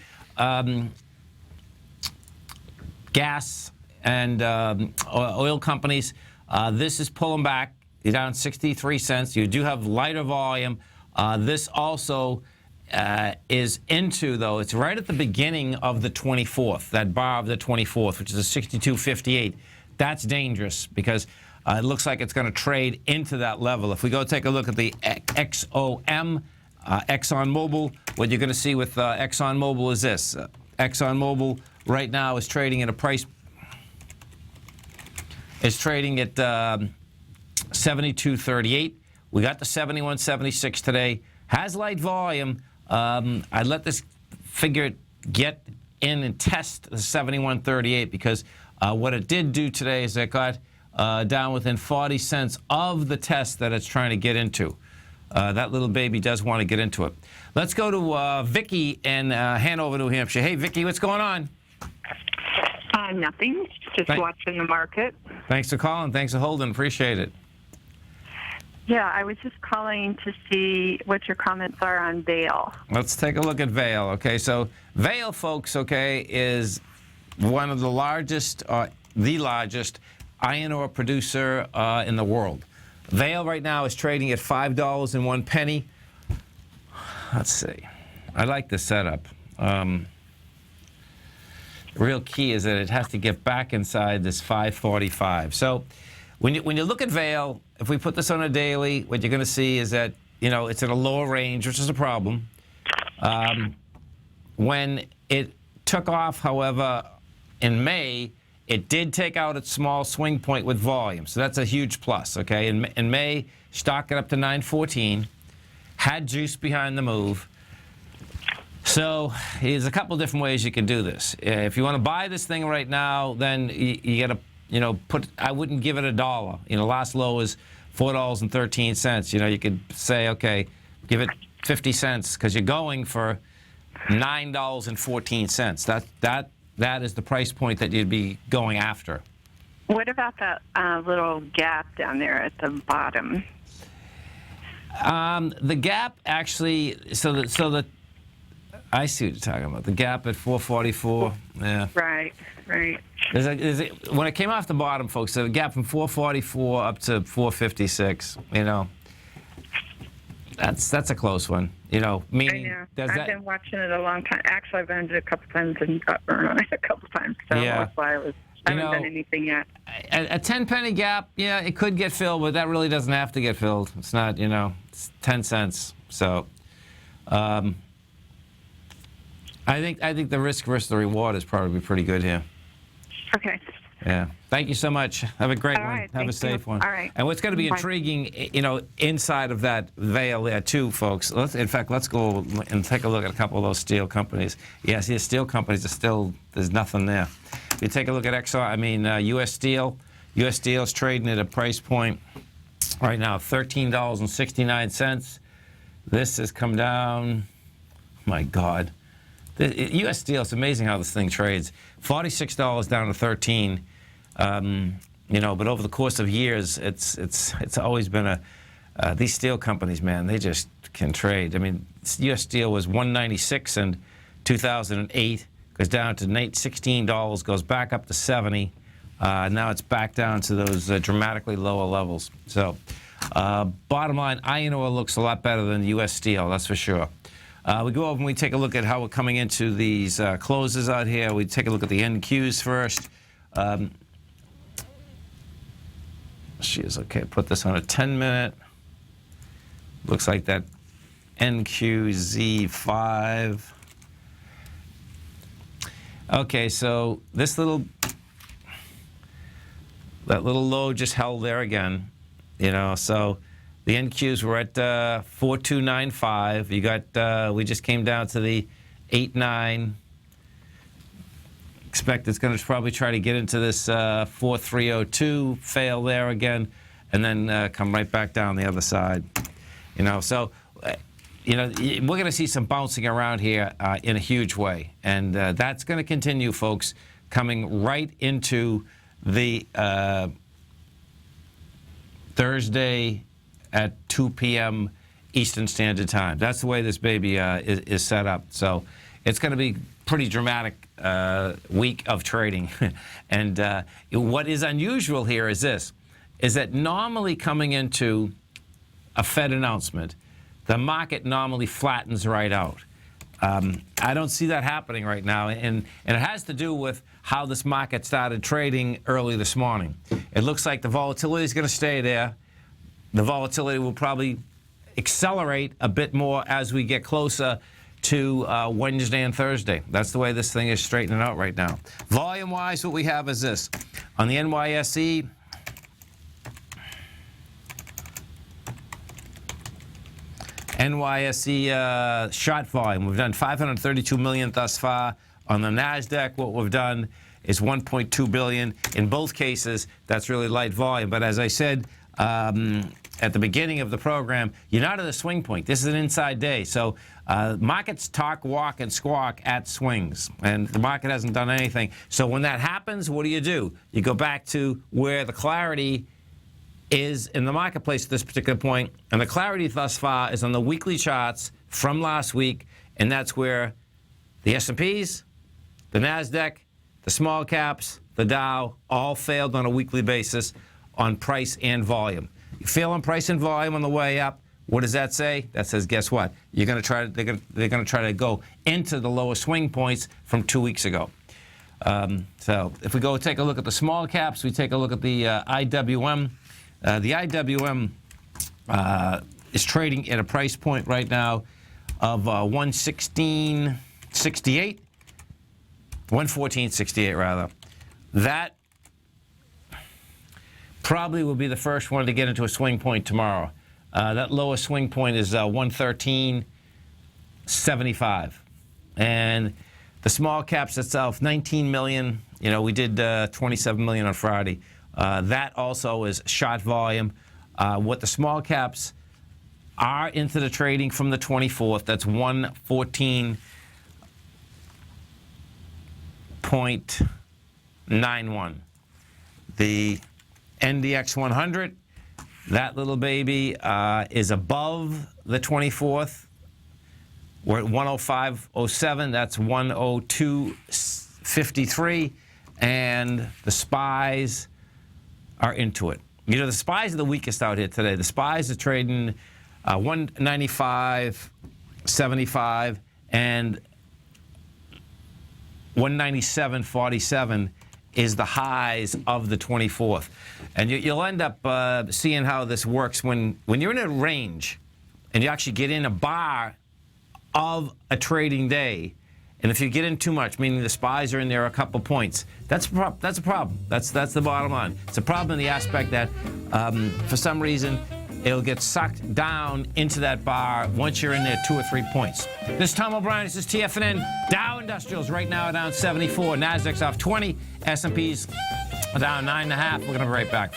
B: gas, and oil companies. This is pulling back. You're down 63 cents. You do have lighter volume. This also is into, though, it's right at the beginning of the 24th, that bar of the 24th, which is a 62.58. That's dangerous because it looks like it's going to trade into that level. If we go take a look at the XOM, ExxonMobil, what you're going to see with ExxonMobil is this. ExxonMobil right now is trading at a price, is trading at 72.38. We got the 71.76 today. Has light volume. I'd let this figure get in and test the 71.38 because what it did do today is it got down within 40 cents of the test that it's trying to get into. That little baby does want to get into it. Let's go to Vicki in Hanover, New Hampshire. Hey, Vicki, what's going on?
I: Nothing. Just watching the market.
B: Thanks for calling. Thanks for holding. Appreciate it.
I: Yeah, I was just calling to see what your comments are on Vail.
B: Let's take a look at Vail. Okay, so Vail, folks, okay, is one of the largest, the largest iron ore producer in the world. Vail right now is trading at $5.01. Let's see. I like the setup. The real key is that it has to get back inside this 545. So when you look at Vail, if we put this on a daily, what you're going to see is that, you know, it's in a lower range, which is a problem. When it took off, however, in May, it did take out its small swing point with volume. So that's a huge plus, okay? In May, stock got up to 914, had juice behind the move. So there's a couple different ways you can do this. If you want to buy this thing right now, then you got to, you know, I wouldn't give it $1. You know, last low is $4.13. You know, you could say, okay, give it 50 cents because you're going for $9.14. That is the price point that you'd be going after.
I: What about that little gap down there at the bottom?
B: The gap actually, I see what you're talking about. The gap at 444. Yeah.
I: Right.
B: When it came off the bottom, folks, the gap from 444 up to 456. You know, that's a close one. You know, meaning
I: I know. I've been watching it a long time. Actually, I've been to it a couple times and got burned on it a couple times. So that's why I haven't done anything yet.
B: A 10-penny gap, yeah, it could get filled, but that really doesn't have to get filled. It's not, you know, it's 10 cents. So, I think the risk versus the reward is probably pretty good here.
I: Okay.
B: Yeah. Thank you so much. Have a great one.
I: Right,
B: Have a safe one.
I: All right.
B: And what's going to be intriguing, you know, inside of that veil there too, folks. In fact, let's go and take a look at a couple of those steel companies. Yes, the steel companies are still, there's nothing there. If you take a look at U.S. Steel. U.S. Steel is trading at a price point right now, $13.69. This has come down, my God, The U.S. Steel, it's amazing how this thing trades. $46 down to 13. But over the course of years, it's always been these steel companies, man, they just can trade. I mean, U.S. Steel was $196 in 2008, goes down to $16, goes back up to 70. Now it's back down to those dramatically lower levels. So, bottom line, iron ore looks a lot better than U.S. Steel, that's for sure. We go over and we take a look at how we're coming into these closes out here. We take a look at the NQs first. Okay, put this on a 10-minute. Looks like that NQZ5. Okay, so that little low just held there again, so the NQs were at 4295. You got, we just came down to the 89. Expect it's going to probably try to get into this 4302, fail there again, and then come right back down the other side. So we're going to see some bouncing around here in a huge way, and that's going to continue, folks, coming right into the Thursday at 2 p.m. Eastern Standard Time. That's the way this baby is set up. So it's going to be pretty dramatic week of trading. And what is unusual here is that normally coming into a Fed announcement, the market normally flattens right out. I don't see that happening right now, and it has to do with how this market started trading early this morning. It looks like the volatility is going to stay there. The volatility will probably accelerate a bit more as we get closer to Wednesday and Thursday. That's the way this thing is straightening out right now. Volume-wise, what we have is this. On the NYSE, short volume, we've done 532 million thus far. On the NASDAQ, what we've done is 1.2 billion. In both cases, that's really light volume. But as I said at the beginning of the program, you're not at a swing point. This is an inside day. So markets talk, walk, and squawk at swings. And the market hasn't done anything. So when that happens, what do? You go back to where the clarity is in the marketplace at this particular point, and the clarity thus far is on the weekly charts from last week, and that's where the S&Ps, the NASDAQ, the small caps, the Dow, all failed on a weekly basis on price and volume. You fail on price and volume on the way up. What does that say? That says, guess what? They're going to try to go into the lower swing points from 2 weeks ago. So if we go take a look at the small caps, we take a look at the IWM. The IWM is trading at a price point right now of 116.68, 114.68 rather. That probably will be the first one to get into a swing point tomorrow. That lowest swing point is 113.75, and the small caps itself, 19 million. We did 27 million on Friday. That also is short volume. What the small caps are into the trading from the 24th, that's 114.91. The NDX 100, that little baby is above the 24th. We're at 105.07. That's 102.53. And the SPYs are into it. The SPYs are the weakest out here today. The SPYs are trading 195.75 and 197.47 is the highs of the 24th. And you'll end up seeing how this works when you're in a range and you actually get in a bar of a trading day. And if you get in too much, meaning the SPYs are in there a couple points, that's a problem. That's the bottom line. It's a problem in the aspect that for some reason it'll get sucked down into that bar once you're in there 2 or 3 points. This is Tom O'Brien. This is TFNN. Dow Industrials right now down 74. NASDAQ's off 20. S&P's down 9.5. We're going to be right back.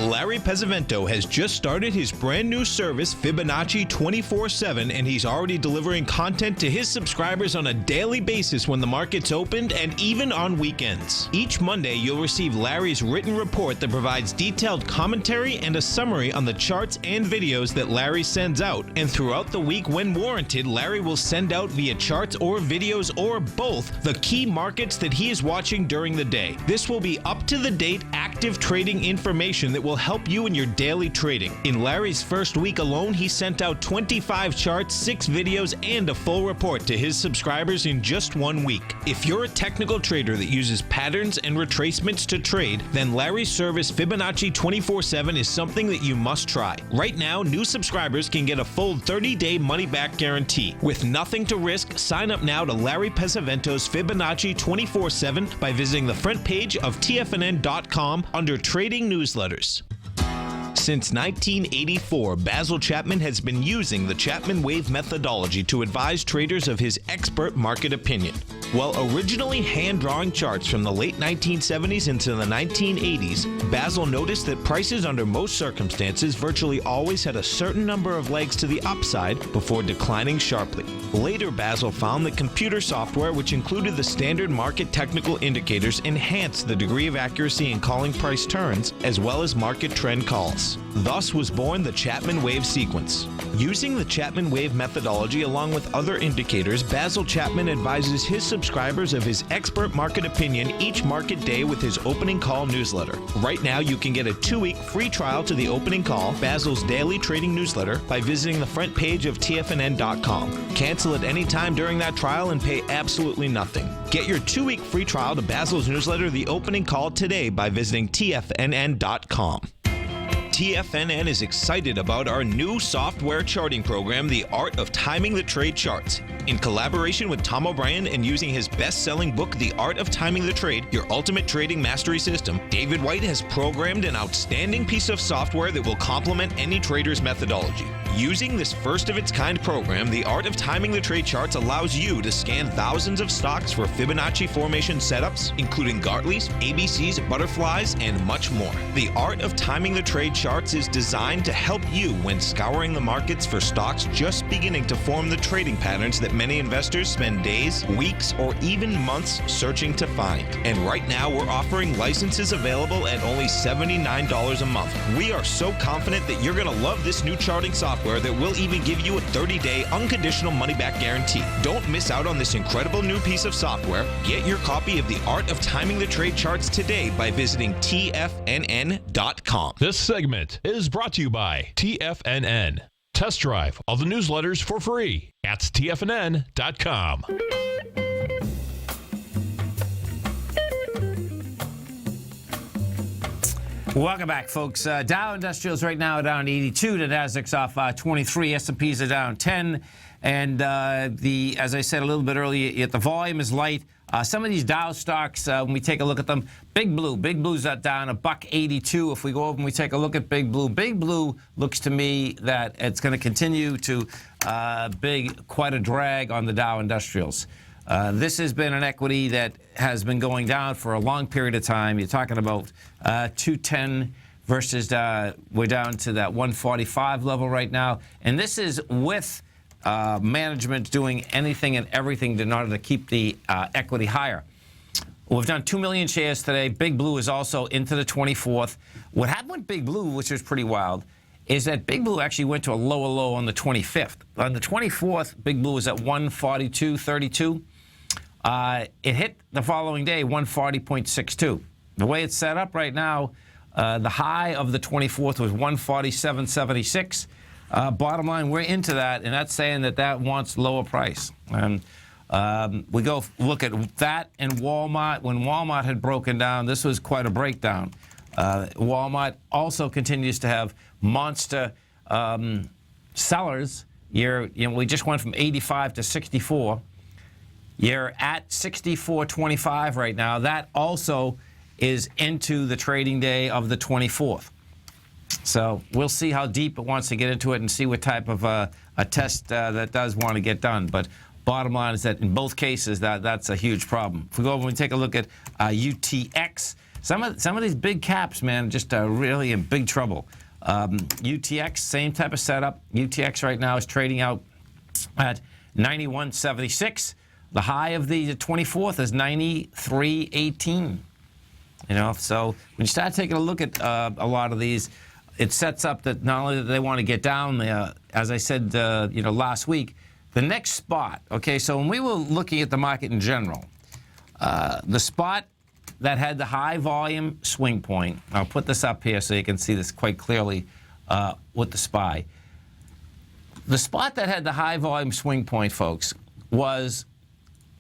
E: Larry Pesavento has just started his brand new service, Fibonacci 24/7, and he's already delivering content to his subscribers on a daily basis when the market's opened and even on weekends. Each Monday, you'll receive Larry's written report that provides detailed commentary and a summary on the charts and videos that Larry sends out. And throughout the week, when warranted, Larry will send out via charts or videos or both the key markets that he is watching during the day. This will be up-to-the-date, active trading information that will help you in your daily trading. In Larry's first week alone, he sent out 25 charts, 6 videos, and a full report to his subscribers in just 1 week. If you're a technical trader that uses patterns and retracements to trade, then Larry's service Fibonacci 24/7 is something that you must try. Right now, new subscribers can get a full 30-day money-back guarantee. With nothing to risk, sign up now to Larry Pesavento's Fibonacci 24/7 by visiting the front page of TFNN.com under Trading Newsletters. Since 1984, Basil Chapman has been using the Chapman Wave methodology to advise traders of his expert market opinion. While originally hand-drawing charts from the late 1970s into the 1980s, Basil noticed that prices under most circumstances virtually always had a certain number of legs to the upside before declining sharply. Later, Basil found that computer software, which included the standard market technical indicators, enhanced the degree of accuracy in calling price turns, as well as market trend calls. Thus was born the Chapman Wave sequence. Using the Chapman Wave methodology along with other indicators, Basil Chapman advises his subscribers of his expert market opinion each market day with his opening call newsletter. Right now, you can get a 2-week free trial to the opening call, Basil's daily trading newsletter, by visiting the front page of TFNN.com. Cancel at any time during that trial and pay absolutely nothing. Get your 2-week free trial to Basil's newsletter, The Opening Call, today by visiting TFNN.com. TFNN is excited about our new software charting program, The Art of Timing the Trade Charts. In collaboration with Tom O'Brien and using his best-selling book, The Art of Timing the Trade, Your Ultimate Trading Mastery System, David White has programmed an outstanding piece of software that will complement any trader's methodology. Using this first-of-its-kind program, The Art of Timing the Trade Charts allows you to scan thousands of stocks for Fibonacci formation setups, including Gartley's, ABC's, butterflies, and much more. The Art of Timing the Trade Charts is designed to help you when scouring the markets for stocks just beginning to form the trading patterns that many investors spend days, weeks, or even months searching to find. And right now, we're offering licenses available at only $79 a month. We are so confident that you're going to love this new charting software that will even give you a 30-day unconditional money-back guarantee. Don't miss out on this incredible new piece of software. Get your copy of The Art of Timing the Trade Charts today by visiting TFNN.com.
A: This segment is brought to you by TFNN. Test drive all the newsletters for free at TFNN.com.
B: Welcome back, folks. Dow Industrials right now down 82. The Nasdaq's off 23. S&Ps are down 10. And as I said a little bit earlier, the volume is light. Some of these Dow stocks, when we take a look at them, Big Blue's down $1.82. If we go over and we take a look at Big Blue looks to me that it's going to continue to quite a drag on the Dow Industrials. This has been an equity that has been going down for a long period of time. You're talking about 210 versus we're down to that 145 level right now. And this is with management doing anything and everything in order to keep the equity higher. We've done 2 million shares today. Big Blue is also into the 24th. What happened with Big Blue, which was pretty wild, is that Big Blue actually went to a lower low on the 25th. On the 24th, Big Blue was at 142.32. It hit the following day 140.62. The way it's set up right now, the high of the 24th was 147.76. Bottom line, we're into that, and that's saying that wants lower price. And we go look at that and Walmart. When Walmart had broken down, this was quite a breakdown. Walmart also continues to have monster sellers. We just went from 85 to 64. You're at 64.25 right now. That also is into the trading day of the 24th. So we'll see how deep it wants to get into it and see what type of a test that does want to get done. But bottom line is that in both cases, that's a huge problem. If we go over and take a look at UTX, some of these big caps, man, just are really in big trouble. UTX, same type of setup. UTX right now is trading out at 91.76. The high of the 24th is 93.18. You know, so when you start taking a look at a lot of these, it sets up that not only do they want to get down there, as I said, you know, last week, the next spot. Okay, so when we were looking at the market in general, the spot that had the high volume swing point, I'll put this up here so you can see this quite clearly with the SPY. The spot that had the high volume swing point, folks, was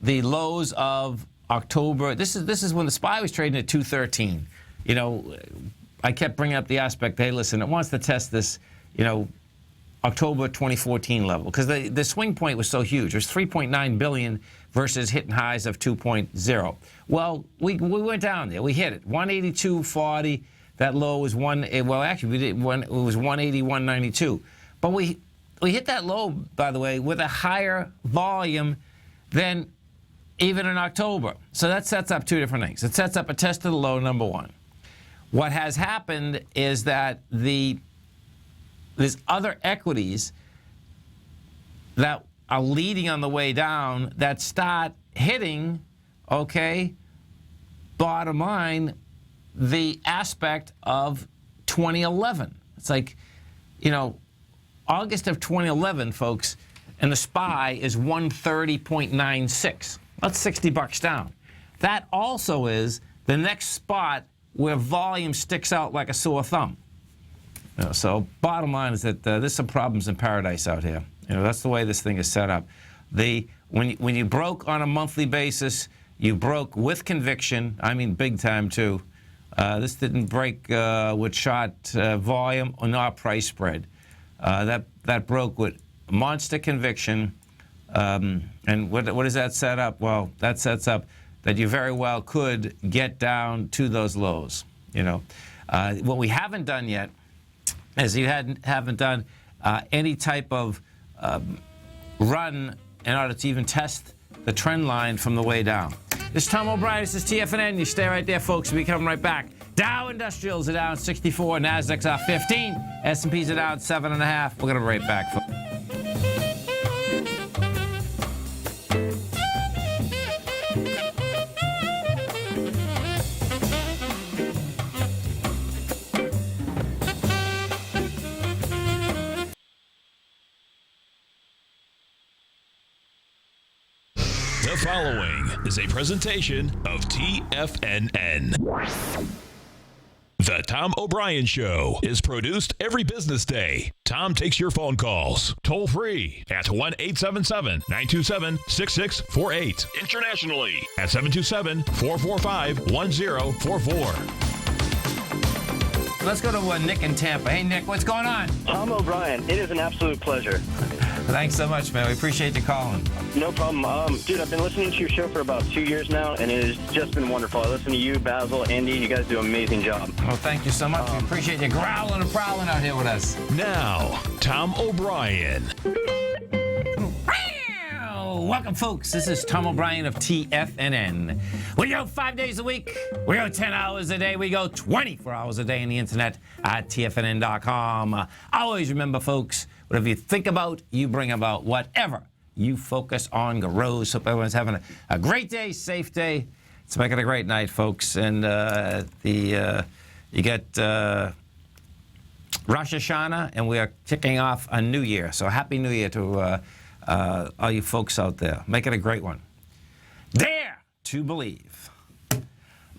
B: the lows of October. This is when the SPY was trading at 213. You know, I kept bringing up the aspect, hey, listen, it wants to test this, you know, October 2014 level, because the swing point was so huge. It was 3.9 billion versus hitting highs of 2.0. Well, we went down there. We hit it. 182.40. That low was well, actually, it was 181.92. But we hit that low, by the way, with a higher volume than even in October. So that sets up two different things. It sets up a test of the low, number one. What has happened is that there's other equities that are leading on the way down that start hitting, okay, bottom line, the aspect of 2011. It's like, you know, August of 2011, folks, and the SPY is 130.96. That's $60 down. That also is the next spot where volume sticks out like a sore thumb. You know, so bottom line is that there's some problems in paradise out here. You know, that's the way this thing is set up. When you broke on a monthly basis, you broke with conviction. I mean, big time too. This didn't break with short volume or not price spread. That broke with monster conviction. And what does that set up? Well, that sets up that you very well could get down to those lows. You know, what we haven't done yet is you haven't done any type of run in order to even test the trend line from the way down. This is Tom O'Brien. This is TFNN. You stay right there, folks. We'll be coming right back. Dow Industrials are down 64. Nasdaq's off 15. S&P's are down 7.5. We're going to be right back, folks.
A: The following is a presentation of TFNN. The Tom O'Brien Show is produced every business day. Tom takes your phone calls toll free at 1-877-927-6648. Internationally at 727-445-1044.
B: Let's go to Nick in Tampa. Hey, Nick, what's going on?
H: Tom O'Brien, it is an absolute pleasure.
B: Thanks so much, man. We appreciate you calling.
H: No problem. Dude, I've been listening to your show for about 2 years now, and it has just been wonderful. I listen to you, Basil, Andy. You guys do an amazing job.
B: Well, thank you so much. We appreciate you growling and prowling out here with us.
A: Now, Tom O'Brien.
B: Welcome, folks. This is Tom O'Brien of TFNN. We go 5 days a week. We go 10 hours a day. We go 24 hours a day on the internet at TFNN.com. Always remember, folks, whatever you think about, you bring about. Whatever you focus on grows. Hope everyone's having a great day, safe day. It's making a great night, folks. And you get Rosh Hashanah, and we are kicking off a new year. So happy New Year to all you folks out there. Make it a great one. Dare to believe.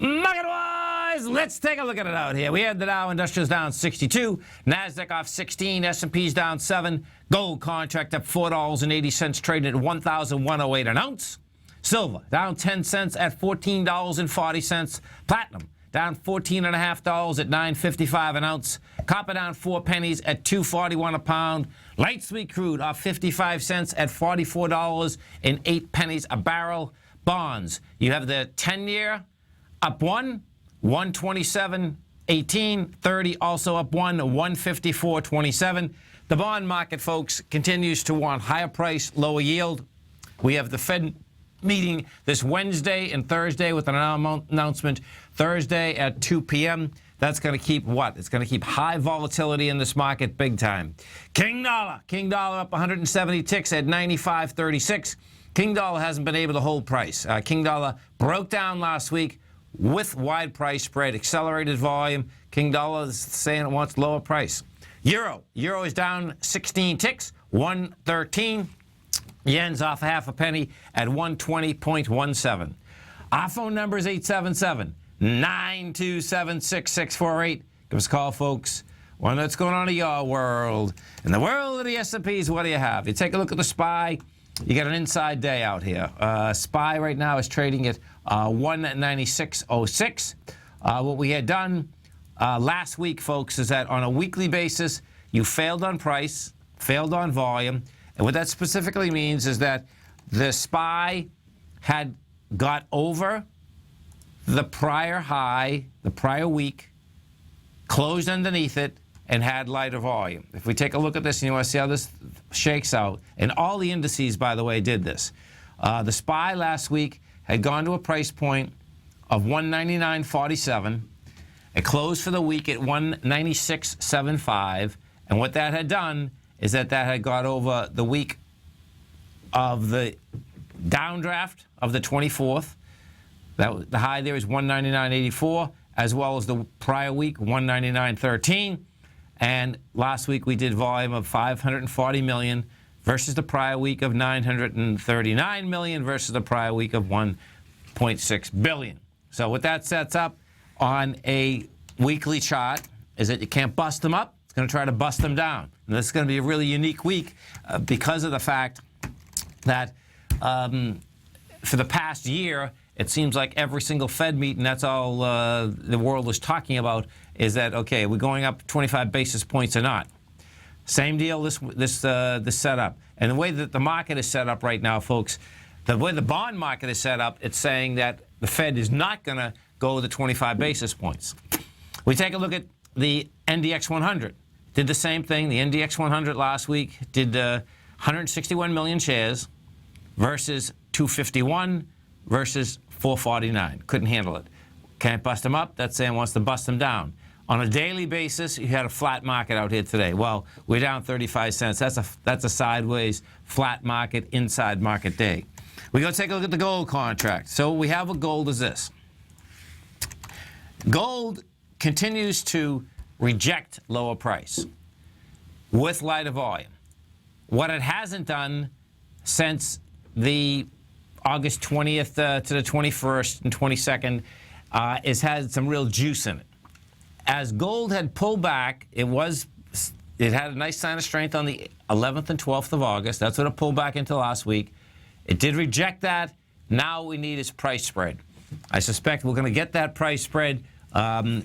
B: Market-wise, let's take a look at it out here. We had the Dow Industrials down 62, Nasdaq off 16, S&P's down 7, gold contract up $4.80, traded at $1,108 an ounce. Silver down 10 cents at $14.40. Platinum down $14.50 at $9.55 an ounce. Copper down 4 pennies at $2.41 a pound. Light sweet crude off 55 cents at $44.08 a barrel. Bonds, you have the 10-year up 127.18, 30 also up 154.27. The bond market, folks, continues to want higher price, lower yield. We have the Fed meeting this Wednesday and Thursday with an announcement Thursday at 2 p.m. That's going to keep what? It's going to keep high volatility in this market big time. King dollar up 170 ticks at 95.36. King dollar hasn't been able to hold price. King dollar broke down last week with wide price spread, accelerated volume. King dollar is saying it wants lower price. Euro is down 16 ticks, 113. Yen's off half a penny at 120.17. Our phone number is 877-927-6648. Give us a call, folks. Well, what's going on in your world? In the world of the S&Ps, what do you have? You take a look at the SPY. You got an inside day out here. SPY right now is trading at 196.06. What we had done last week, folks, is that on a weekly basis, you failed on price, failed on volume. And what that specifically means is that the SPY had got over the prior high, the prior week, closed underneath it, and had lighter volume. If we take a look at this and you want to see how this shakes out, and all the indices, by the way, did this. The SPY last week had gone to a price point of 199.47. It closed for the week at 196.75. And what that had done is that had got over the week of the downdraft of the 24th. The high there is 199.84, as well as the prior week, 199.13. And last week we did volume of 540 million versus the prior week of 939 million versus the prior week of 1.6 billion. So what that sets up on a weekly chart is that you can't bust them up. It's going to try to bust them down. And this is going to be a really unique week because of the fact that for the past year, it seems like every single Fed meeting, that's all the world is talking about, is that, okay, we're going up 25 basis points or not. Same deal, this setup. And the way that the market is set up right now, folks, the way the bond market is set up, it's saying that the Fed is not going to go the 25 basis points. We take a look at the NDX 100. Did the same thing. The NDX 100 last week did 161 million shares versus 251 versus 449. Couldn't handle it. Can't bust them up. That's saying wants to bust them down. On a daily basis, you had a flat market out here today. Well, we're down 35 cents. That's a sideways flat market, inside market day. We go take a look at the gold contract. So what we have with gold is this. Gold continues to reject lower price with lighter volume. What it hasn't done since the August 20th to the 21st and 22nd is had some real juice in it. As gold had pulled back, it had a nice sign of strength on the 11th and 12th of August. That's what it pulled back into last week. It did reject that. Now what we need is price spread. I suspect we're going to get that price spread on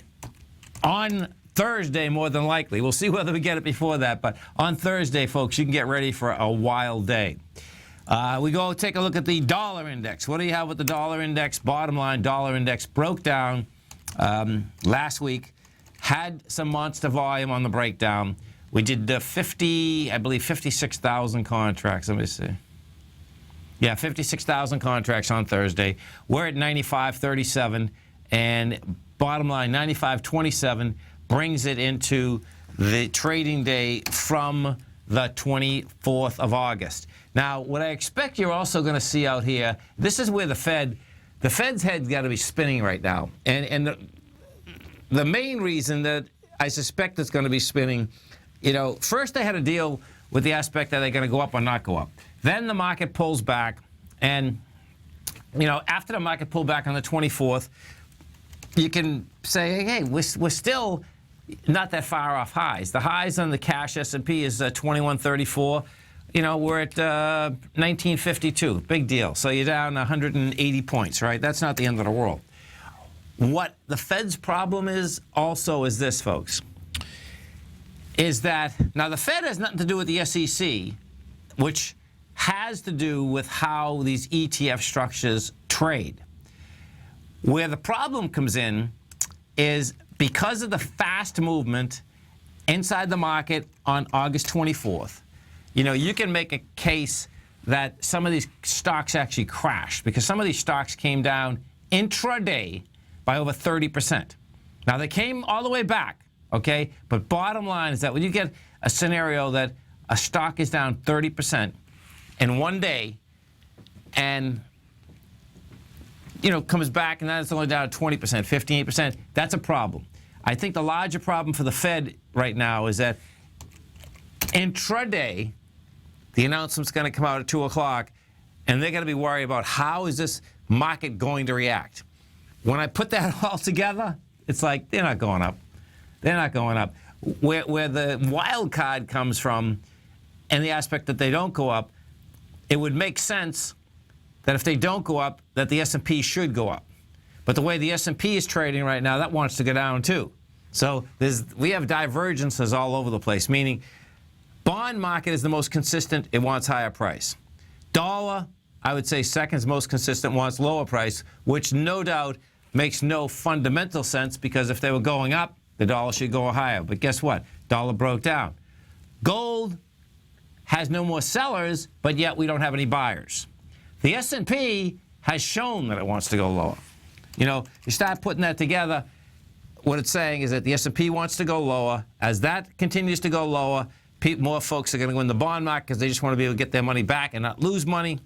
B: Thursday, more than likely. We'll see whether we get it before that. But on Thursday, folks, you can get ready for a wild day. We go take a look at the dollar index. What do you have with the dollar index? Bottom line, dollar index broke down last week. Had some monster volume on the breakdown. We did 56,000 contracts. Let me see. Yeah, 56,000 contracts on Thursday. We're at 95.37, and bottom line, 95.27 brings it into the trading day from the 24th of August. Now, what I expect you're also going to see out here, this is where the Fed's head's got to be spinning right now. And the main reason that I suspect it's going to be spinning, first they had to deal with the aspect that they're going to go up or not go up. Then the market pulls back, and, after the market pulled back on the 24th, you can say, hey, we're still not that far off highs. The highs on the cash S&P is 2134. We're at 1952. Big deal. So you're down 180 points, right? That's not the end of the world. What the Fed's problem is also is this, folks, is that now the Fed has nothing to do with the SEC, which has to do with how these ETF structures trade. Where the problem comes in is because of the fast movement inside the market on August 24th, you can make a case that some of these stocks actually crashed, because some of these stocks came down intraday by over 30%. Now, they came all the way back, okay? But bottom line is that when you get a scenario that a stock is down 30% in one day and, you know, comes back and then it's only down 20%, 15%, that's a problem. I think the larger problem for the Fed right now is that intraday, the announcement's going to come out at 2 o'clock, and they're going to be worried about how is this market going to react. When I put that all together, it's like they're not going up. They're not going up. Where the wild card comes from, and the aspect that they don't go up, it would make sense that if they don't go up, that the S&P should go up. But the way the S&P is trading right now, that wants to go down too. So we have divergences all over the place, meaning bond market is the most consistent. It wants higher price. Dollar, I would say second is most consistent, wants lower price, which no doubt makes no fundamental sense, because if they were going up, the dollar should go higher. But guess what? Dollar broke down. Gold has no more sellers, but yet we don't have any buyers. The S&P has shown that it wants to go lower. You know, you start putting that together, what it's saying is that the S&P wants to go lower. As that continues to go lower, more folks are going to go in the bond market because they just want to be able to get their money back and not lose money.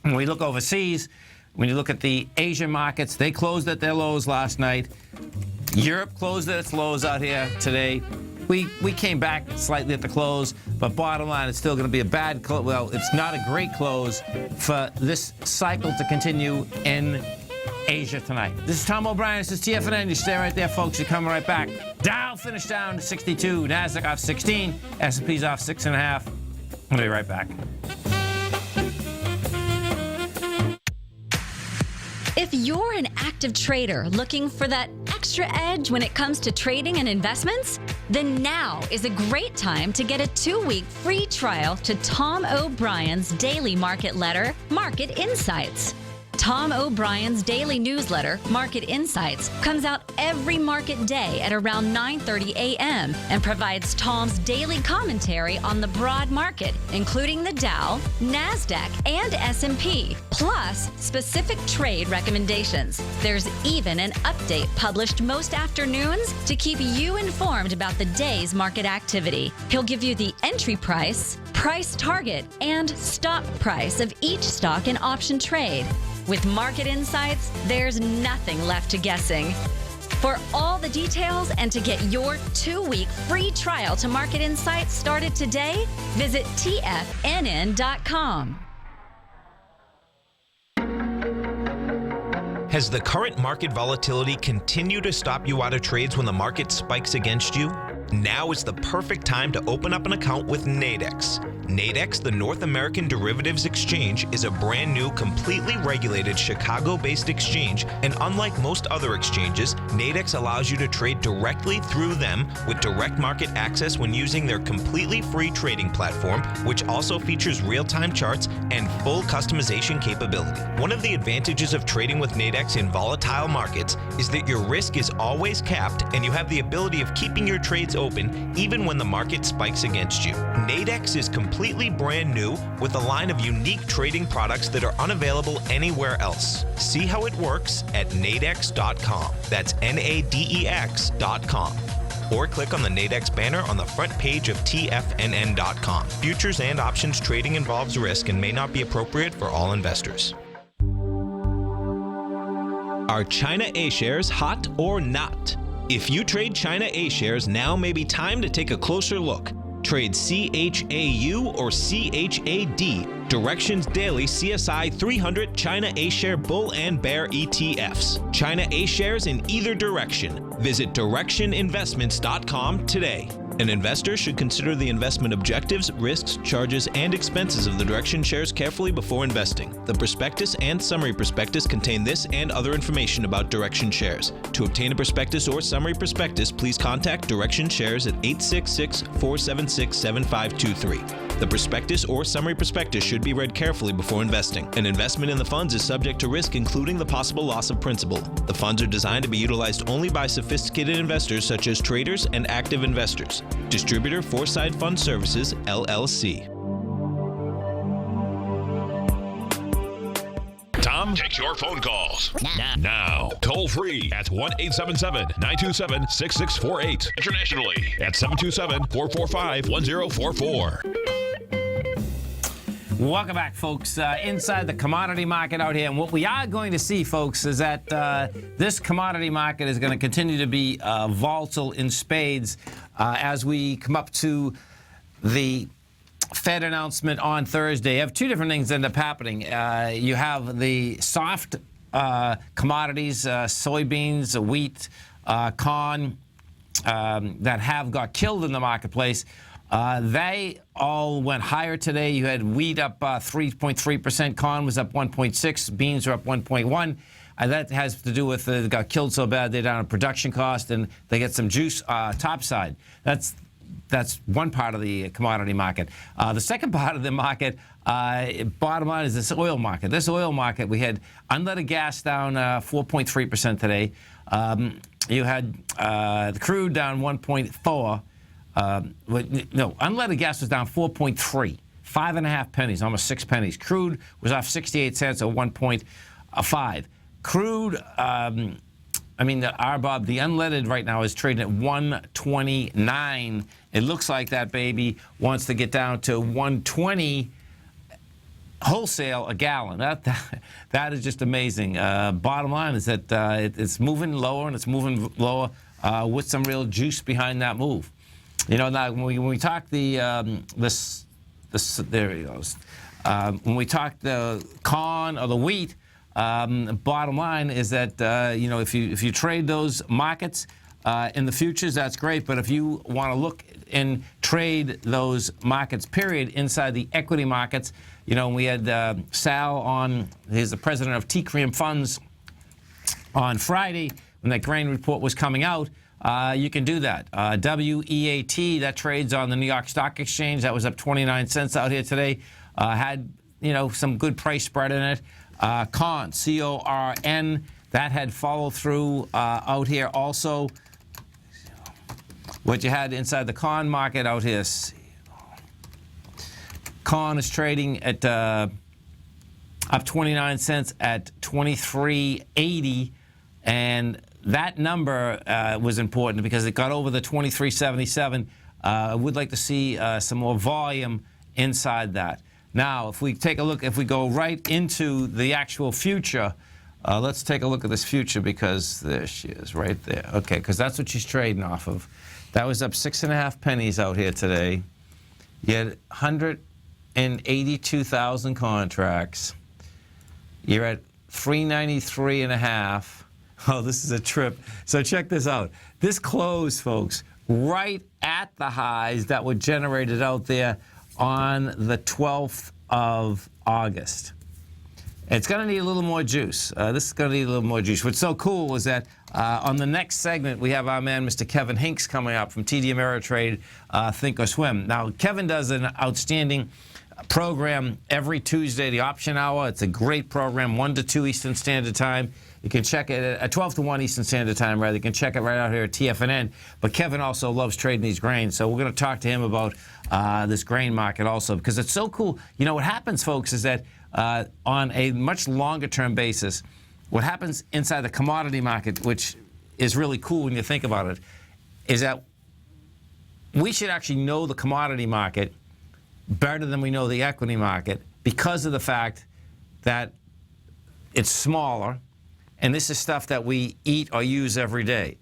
B: When we look overseas, when you look at the Asian markets, they closed at their lows last night. Europe closed at its lows out here today. We came back slightly at the close, but bottom line, it's still going to be a bad close. Well, it's not a great close for this cycle to continue in Asia tonight. This is Tom O'Brien. This is TFNN. You stay right there, folks. You're coming right back. Dow finished down to 62. NASDAQ off 16. S&P's off 6.5. I'll be right back.
D: If you're an active trader looking for that extra edge when it comes to trading and investments, then now is a great time to get a 2-week free trial to Tom O'Brien's daily market letter, Market Insights. Tom O'Brien's daily newsletter, Market Insights, comes out every market day at around 9:30 a.m. and provides Tom's daily commentary on the broad market, including the Dow, NASDAQ, and S&P, plus specific trade recommendations. There's even an update published most afternoons to keep you informed about the day's market activity. He'll give you the entry price, price target, and stop price of each stock and option trade. With Market Insights, there's nothing left to guessing. For all the details and to get your 2-week free trial to Market Insights started today, visit TFNN.com.
E: Has the current market volatility continued to stop you out of trades when the market spikes against you? Now is the perfect time to open up an account with Nadex. Nadex, the North American Derivatives Exchange, is a brand new, completely regulated Chicago-based exchange, and unlike most other exchanges, Nadex allows you to trade directly through them with direct market access when using their completely free trading platform, which also features real-time charts and full customization capability. One of the advantages of trading with Nadex in volatile markets is that your risk is always capped and you have the ability of keeping your trades open even when the market spikes against you. Nadex is completely brand new with a line of unique trading products that are unavailable anywhere else. See how it works at nadex.com. That's NADEX.com. Or click on the Nadex banner on the front page of TFNN.com. Futures and options trading involves risk and may not be appropriate for all investors. Are China A-shares hot or not? If you trade China A-shares, now may be time to take a closer look. Trade CHAU or CHAD, Directions Daily CSI 300 China A-share Bull and Bear ETFs. China A-shares in either direction. Visit directioninvestments.com today. An investor should consider the investment objectives, risks, charges, and expenses of the Direction shares carefully before investing. The prospectus and summary prospectus contain this and other information about Direction shares. To obtain a prospectus or summary prospectus, please contact Direction shares at 866-476-7523. The prospectus or summary prospectus should be read carefully before investing. An investment in the funds is subject to risk, including the possible loss of principal. The funds are designed to be utilized only by sophisticated investors such as traders and active investors. Distributor Foreside Fund Services, LLC.
A: takes your phone calls. Now, toll free at 1-877-927-6648. Internationally at 727-445-1044.
B: Welcome back, folks. Inside the commodity market out here. And what we are going to see, folks, is that this commodity market is going to continue to be volatile in spades as we come up to the Fed announcement on Thursday. You have two different things that end up happening. You have the soft commodities, soybeans, wheat, corn, that have got killed in the marketplace. They all went higher today. You had wheat up 3.3%, corn was up 1.6%, beans are up 1.1%. That has to do with they got killed so bad they're down in production cost and they get some juice topside. That's one part of the commodity market. The second part of the market, bottom line, is this oil market. This oil market, we had unleaded gas down 4.3% today. You had the crude down 1.4%. No, unleaded gas was down 4.3, 5.5 pennies, almost 6 pennies. Crude was off 68 cents or 1.5. Crude, the RBOB, the unleaded right now is trading at 129. It looks like that baby wants to get down to 120 wholesale a gallon. That is just amazing. Bottom line is that it's moving lower and it's moving lower with some real juice behind that move. Now when we talk there he goes. When we talk the corn or the wheat, bottom line is that if you trade those markets in the futures, that's great. But if you want to look and trade those markets, period, inside the equity markets, we had Sal on. He's the president of T-Cream Funds on Friday when that grain report was coming out. You can do that. WEAT, that trades on the New York Stock Exchange. That was up 29 cents out here today. Had, some good price spread in it. CORN, C-O-R-N, that had follow through out here also. What you had inside the corn market out here. Corn is trading at up 29 cents at 23.80, and that number was important because it got over the 23.77. I would like to see some more volume inside that. Now, if we take a look, if we go right into the actual future, let's take a look at this future because there she is right there. Okay, because that's what she's trading off of. That was up 6.5 pennies out here today. You had 182,000 contracts. You're at 393.5. Oh, this is a trip. So check this out. This closed, folks, right at the highs that were generated out there on the 12th of August. It's going to need a little more juice. This is going to need a little more juice. What's so cool is that on the next segment, we have our man, Mr. Kevin Hinks, coming up from TD Ameritrade, Think or Swim. Now, Kevin does an outstanding program every Tuesday, the Option Hour. It's a great program, 1 to 2 Eastern Standard Time. You can check it at 12 to 1 Eastern Standard Time, rather. You can check it right out here at TFNN. But Kevin also loves trading these grains, so we're going to talk to him about this grain market also because it's so cool. What happens, folks, is that on a much longer-term basis, what happens inside the commodity market, which is really cool when you think about it, is that we should actually know the commodity market better than we know the equity market because of the fact that it's smaller, and this is stuff that we eat or use every day.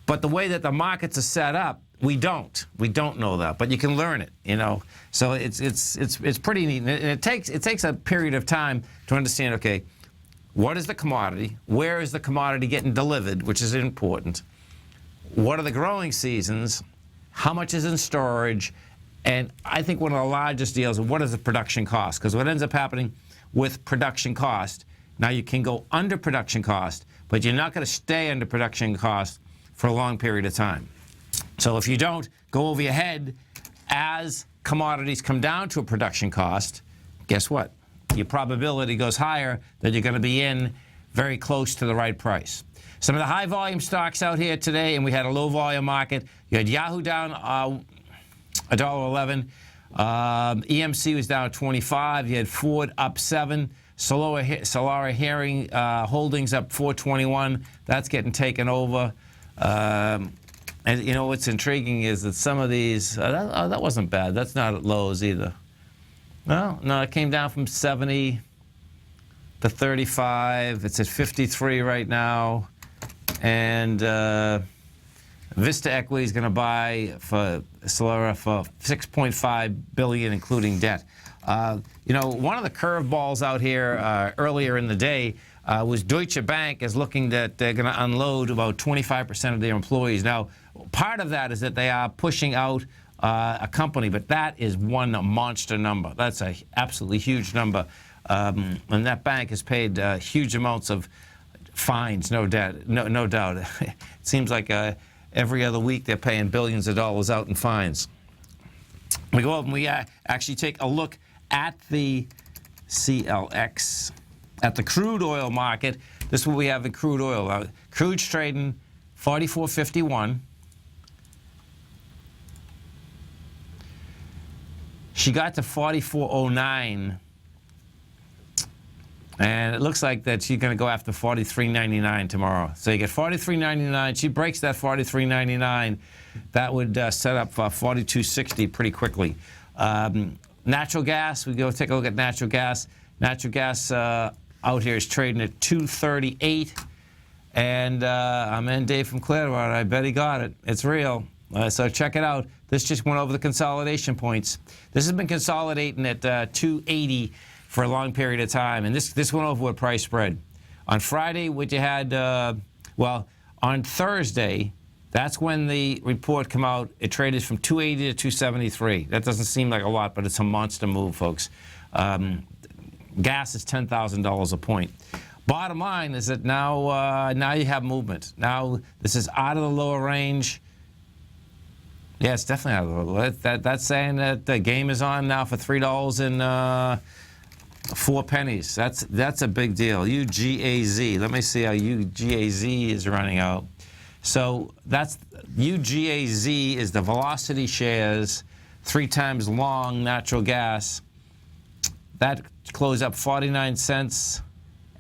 B: But the way that the markets are set up, we don't know that, but you can learn it, So it's pretty neat, and it takes a period of time to understand. Okay, what is the commodity? Where is the commodity getting delivered, which is important? What are the growing seasons? How much is in storage? And I think one of the largest deals is what is the production cost? Because what ends up happening with production cost, now you can go under production cost, but you're not going to stay under production cost for a long period of time. So if you don't go over your head as commodities come down to a production cost, guess what? Your probability goes higher that you're going to be in very close to the right price. Some of the high volume stocks out here today, and we had a low volume market. You had Yahoo down $1.11. EMC was down 25. You had Ford up 7. Solara Hearing Holdings up 421. That's getting taken over. And you know what's intriguing is that some of these, that wasn't bad. That's not at lows either. No, it came down from 70 to 35. It's at 53 right now. And Vista Equity is going to buy for Solara for $6.5 billion, including debt. You know, one of the curveballs out here earlier in the day was Deutsche Bank is looking that they're going to unload about 25% of their employees. Now, part of that is that they are pushing out a company, but that is one monster number. That's an absolutely huge number. And that bank has paid huge amounts of fines, no doubt. It seems like every other week they're paying billions of dollars out in fines. We go up and we actually take a look at the CLX, at the crude oil market. This is what we have in crude oil. Crude's trading 44.51. She got to 44.09. And it looks like that she's going to go after 43.99 tomorrow. So you get 43.99. She breaks that 43.99. That would set up 42.60 pretty quickly. Natural gas, we go take a look at natural gas. Natural gas out here is trading at 238. And I'm in Dave from Clearwater. I bet he got it. It's real. So check it out. This just went over the consolidation points. This has been consolidating at 280 for a long period of time, and this went over with price spread. On Friday, what you had, on Thursday, that's when the report came out. It traded from 280 to 273. That doesn't seem like a lot, but it's a monster move, folks. Gas is $10,000 a point. Bottom line is that now you have movement. Now this is out of the lower range. Yeah, it's definitely out of the lower. That's saying that the game is on now for $3 and 4 pennies. That's a big deal. UGAZ. Let me see how UGAZ is running out. So that's UGAZ is the velocity shares, 3 times long natural gas. That closed up 49 cents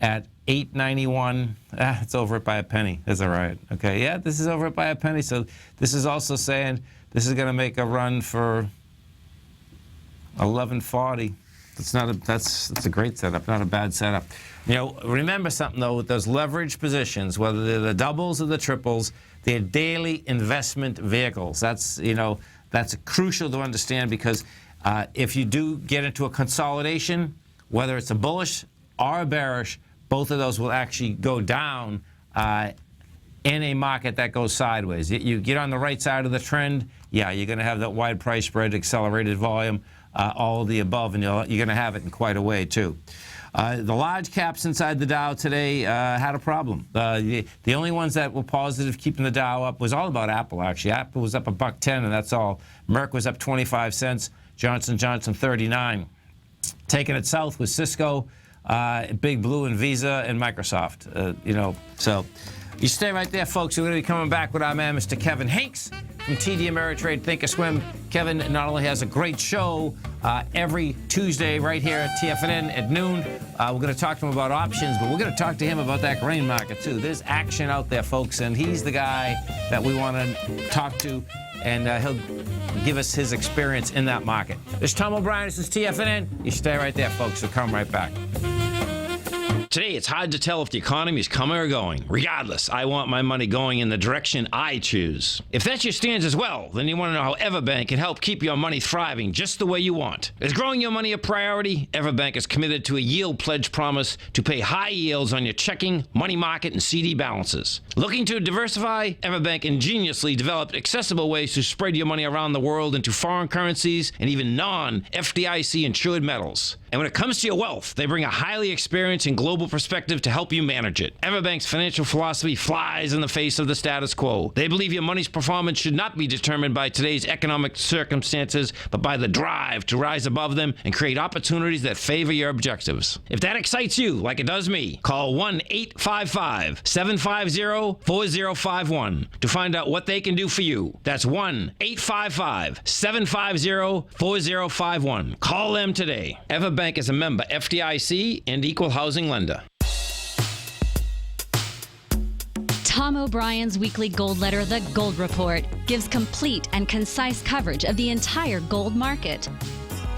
B: at 8.91. It's over it by a penny. That's all right. Okay, yeah, this is over it by a penny. So this is also saying this is going to make a run for 11.40. That's a great setup, not a bad setup. You know, remember something though, with those leverage positions, whether they're the doubles or the triples, they're daily investment vehicles. That's crucial to understand, because if you do get into a consolidation, whether it's a bullish or a bearish, both of those will actually go down in a market that goes sideways. You get on the right side of the trend, yeah, you're going to have that wide price spread, accelerated volume, all of the above, and you're going to have it in quite a way too. The large caps inside the Dow today had a problem. The only ones that were positive keeping the Dow up was all about Apple, actually. Apple was up $1.10, and that's all. Merck was up 25 cents. Johnson & Johnson 39. Taking it south was Cisco, Big Blue, and Visa, and Microsoft. So you stay right there, folks. We're going to be coming back with our man, Mr. Kevin Hanks from TD Ameritrade Thinkorswim. Kevin not only has a great show every Tuesday right here at TFNN at noon. We're going to talk to him about options, but we're going to talk to him about that grain market too. There's action out there, folks, and he's the guy that we want to talk to, and he'll give us his experience in that market. This is Tom O'Brien. This is TFNN. You stay right there, folks. We'll come right back.
J: Today, it's hard to tell if the economy is coming or going. Regardless, I want my money going in the direction I choose. If that's your stance as well, then you want to know how Everbank can help keep your money thriving just the way you want. Is growing your money a priority? Everbank is committed to a yield pledge promise to pay high yields on your checking, money market, and CD balances. Looking to diversify? Everbank ingeniously developed accessible ways to spread your money around the world into foreign currencies and even non-FDIC insured metals. And when it comes to your wealth, they bring a highly experienced and global perspective to help you manage it. Everbank's financial philosophy flies in the face of the status quo. They believe your money's performance should not be determined by today's economic circumstances, but by the drive to rise above them and create opportunities that favor your objectives. If that excites you, like it does me, call 1-855-750-4051 to find out what they can do for you. That's 1-855-750-4051. Call them today. Everbank Bank is a member, FDIC, and equal housing lender.
D: Tom O'Brien's weekly gold letter, The Gold Report, gives complete and concise coverage of the entire gold market.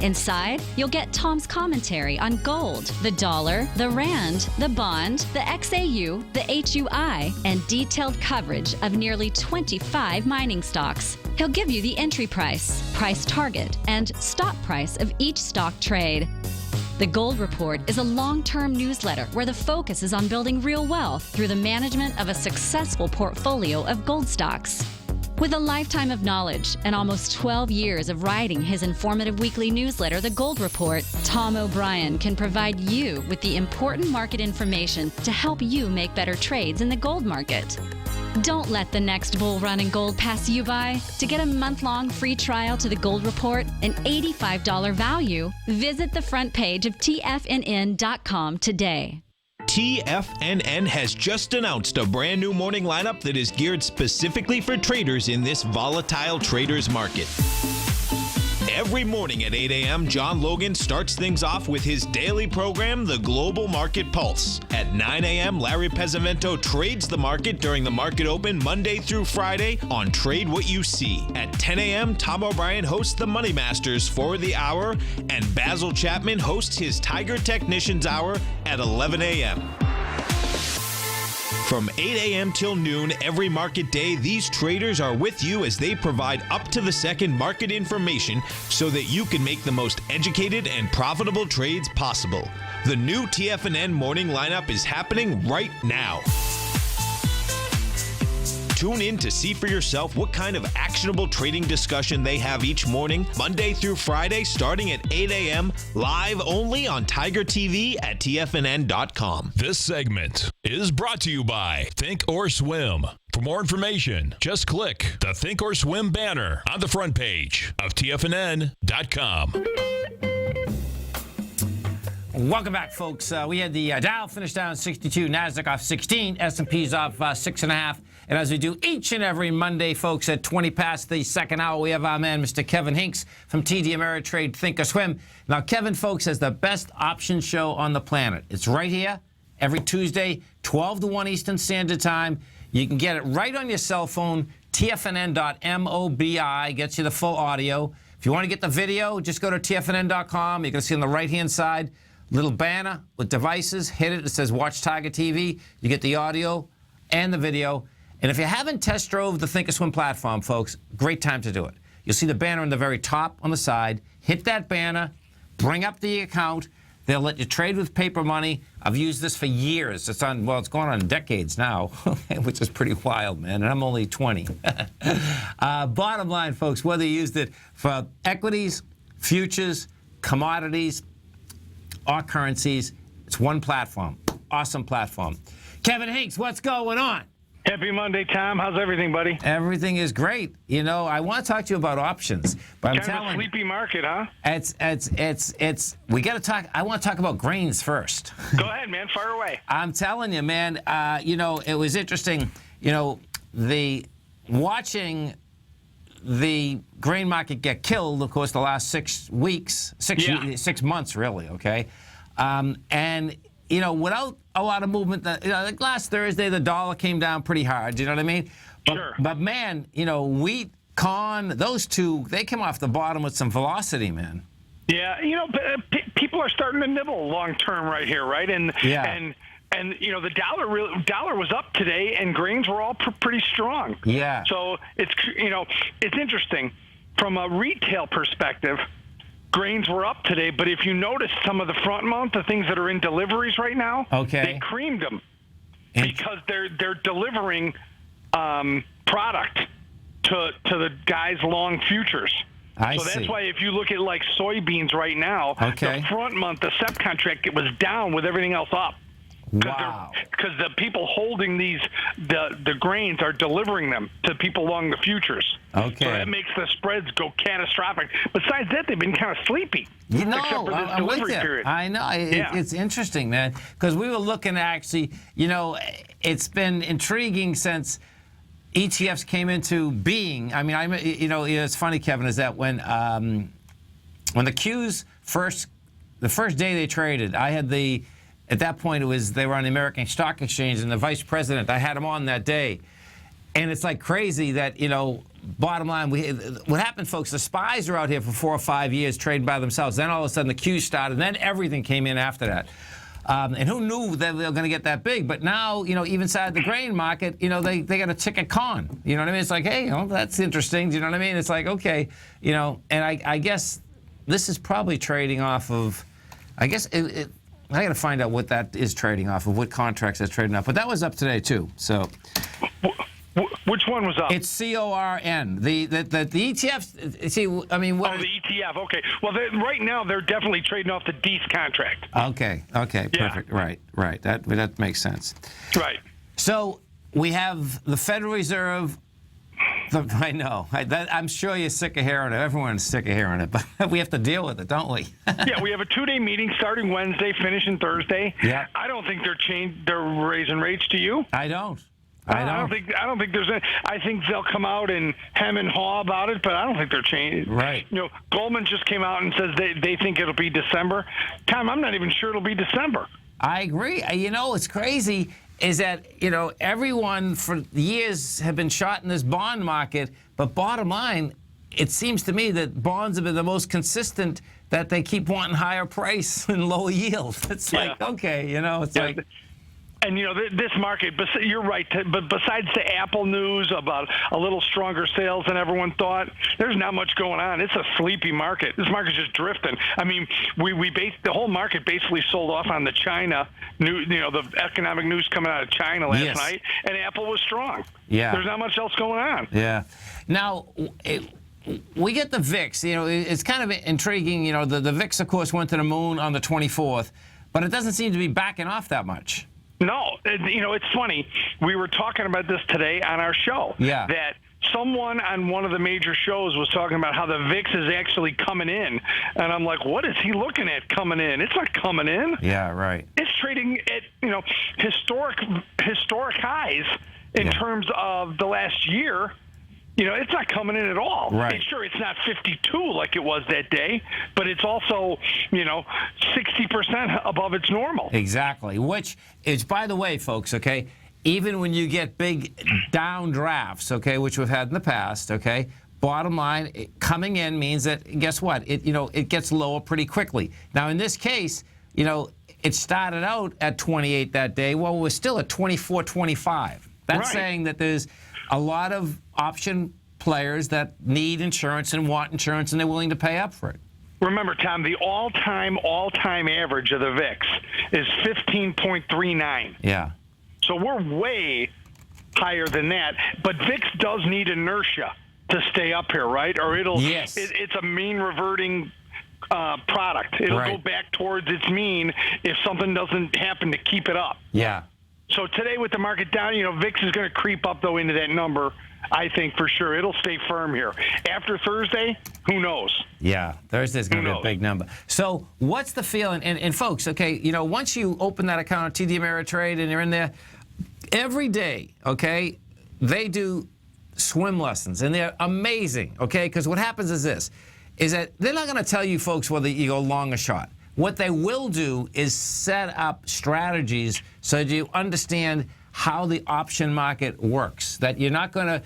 D: Inside, you'll get Tom's commentary on gold, the dollar, the rand, the bond, the XAU, the HUI, and detailed coverage of nearly 25 mining stocks. He'll give you the entry price, price target, and stop price of each stock trade. The Gold Report is a long-term newsletter where the focus is on building real wealth through the management of a successful portfolio of gold stocks. With a lifetime of knowledge and almost 12 years of writing his informative weekly newsletter, The Gold Report, Tom O'Brien can provide you with the important market information to help you make better trades in the gold market. Don't let the next bull run in gold pass you by. To get a month-long free trial to The Gold Report, an $85 value, visit the front page of TFNN.com today.
E: TFNN has just announced a brand new morning lineup that is geared specifically for traders in this volatile traders market. Every morning at 8 a.m., John Logan starts things off with his daily program, The Global Market Pulse. At 9 a.m., Larry Pesavento trades the market during the market open Monday through Friday on Trade What You See. At 10 a.m., Tom O'Brien hosts the Money Masters for the hour, and Basil Chapman hosts his Tiger Technicians Hour at 11 a.m. From 8 a.m. till noon every market day, these traders are with you as they provide up-to-the-second market information so that you can make the most educated and profitable trades possible. The new TFNN morning lineup is happening right now. Tune in to see for yourself what kind of actionable trading discussion they have each morning, Monday through Friday, starting at 8 a.m., live only on Tiger TV at TFNN.com.
A: This segment is brought to you by Think or Swim. For more information, just click the Think or Swim banner on the front page of TFNN.com.
B: Welcome back, folks. We had the Dow finish down 62, NASDAQ off 16, S&P's off 6.5. And as we do each and every Monday, folks, at 20 past the second hour, we have our man, Mr. Kevin Hinks from TD Ameritrade Think or Swim. Now, Kevin, folks, has the best option show on the planet. It's right here every Tuesday, 12 to 1 Eastern Standard Time. You can get it right on your cell phone. TFNN.mobi gets you the full audio. If you want to get the video, just go to TFNN.com. You're going to see on the right-hand side, little banner with devices. Hit it. It says Watch Tiger TV. You get the audio and the video. And if you haven't test drove the Thinkorswim platform, folks, great time to do it. You'll see the banner on the very top on the side. Hit that banner. Bring up the account. They'll let you trade with paper money. I've used this for years. It's on, well, it's going on decades now, which is pretty wild, man. And I'm only 20. Bottom line, folks, whether you used it for equities, futures, commodities, or currencies, it's one platform. Awesome platform. Kevin Hinks, what's going on?
K: Happy Monday, Tom. How's everything, buddy?
B: Everything is great. You know, I want to talk to you about options, but I'm telling you,
K: kind of a sleepy market, huh?
B: It's. We got to talk. I want to talk about grains first.
K: Go ahead, man. Fire away.
B: I'm telling you, man. You know, it was interesting. You know, watching the grain market get killed. Of course, the last 6 weeks, 6 months, really. Okay, and. You know, without a lot of movement, you know, like last Thursday, the dollar came down pretty hard. You know what I mean?
K: Sure.
B: But man, you know, wheat, corn, those two, they came off the bottom with some velocity, man.
K: Yeah, you know, people are starting to nibble long term right here, right? And you know, the dollar was up today, and grains were all pretty strong.
B: Yeah.
K: So it's, you know, it's interesting from a retail perspective. Grains were up today, but if you notice some of the front month, the things that are in deliveries right now, they creamed them because they're delivering product to the guys' long futures. So that's why if you look at like soybeans right now, the front month, the SEP contract, it was down with everything else up.
B: Wow.
K: Because the people holding the grains are delivering them to people along the futures.
B: Okay.
K: So that makes the spreads go catastrophic. Besides that, they've been kind of sleepy.
B: You know,
K: except for this delivery period.
B: I know. It's interesting, man, because we were looking at actually, you know, it's been intriguing since ETFs came into being. I mean, you know, it's funny, Kevin, is that when the Qs first the first day they traded, I had at that point they were on the American Stock Exchange, and the vice president, I had him on that day. And it's like crazy that, bottom line, what happened, folks, the spies are out here for 4 or 5 years trading by themselves. Then all of a sudden the Qs started, and then everything came in after that. And who knew that they were going to get that big? But now, even inside the grain market, they got a ticket con. You know what I mean? It's like, hey, that's interesting. Do you know what I mean? It's like, okay, and I guess this is probably trading off of, I guess I got to find out what that is trading off of, what contracts that's trading off. But that was up today too. So.
K: Which one was up?
B: It's CORN. The ETFs. See, I mean,
K: the ETF. Okay. Well, right now they're definitely trading off the DEES contract.
B: Okay. Perfect. Yeah. Right. That makes sense.
K: Right.
B: So we have the Federal Reserve. I know. I'm sure you're sick of hearing it. Everyone's sick of hearing it, but we have to deal with it, don't we?
K: Yeah, we have a 2-day meeting starting Wednesday, finishing Thursday.
B: Yeah.
K: I don't think they're raising rates. To you?
B: I don't.
K: I don't think there's any. I think they'll come out and hem and haw about it, but I don't think they're changing.
B: Right.
K: Goldman just came out and says they think it'll be December. Tom, I'm not even sure it'll be December.
B: I agree. What's crazy is that, everyone for years have been shot in this bond market, but bottom line, it seems to me that bonds have been the most consistent, that they keep wanting higher price and lower yield. It's like, okay, it's like.
K: And, this market, you're right, but besides the Apple news about a little stronger sales than everyone thought, there's not much going on. It's a sleepy market. This market's just drifting. I mean, the whole market basically sold off on the China news, the economic news coming out of China last night, and Apple was strong.
B: Yeah.
K: There's not much else going on.
B: Yeah. Now, we get the VIX. It's kind of intriguing. The VIX, of course, went to the moon on the 24th, but it doesn't seem to be backing off that much.
K: No, it's funny. We were talking about this today on our show.
B: Yeah.
K: That someone on one of the major shows was talking about how the VIX is actually coming in. And I'm like, what is he looking at coming in? It's not coming in.
B: Yeah, right.
K: It's trading at, historic highs in terms of the last year. It's not coming in at all.
B: Right.
K: Sure, it's not 52 like it was that day, but it's also, 60% above its normal.
B: Exactly, which is, by the way, folks, okay, even when you get big downdrafts, okay, which we've had in the past, okay, bottom line, coming in means that, guess what, it gets lower pretty quickly. Now, in this case, it started out at 28 that day. Well, we're still at 24.25. That's saying that there's a lot of option players that need insurance and want insurance, and they're willing to pay up for it.
K: Remember, Tom, the all-time average of the VIX is 15.39.
B: Yeah.
K: So we're way higher than that. But VIX does need inertia to stay up here, right? Or it's a mean reverting product. It'll go back towards its mean if something doesn't happen to keep it up.
B: Yeah.
K: So today with the market down, VIX is going to creep up, though, into that number, I think, for sure. It'll stay firm here. After Thursday, who knows?
B: Yeah, Thursday's going to be a big number. So what's the feeling? And folks, okay, once you open that account at TD Ameritrade and you're in there, every day, okay, they do swim lessons, and they're amazing, okay? Because what happens is this, is that they're not going to tell you folks whether you go long or short. What they will do is set up strategies so that you understand how the option market works, that you're not going to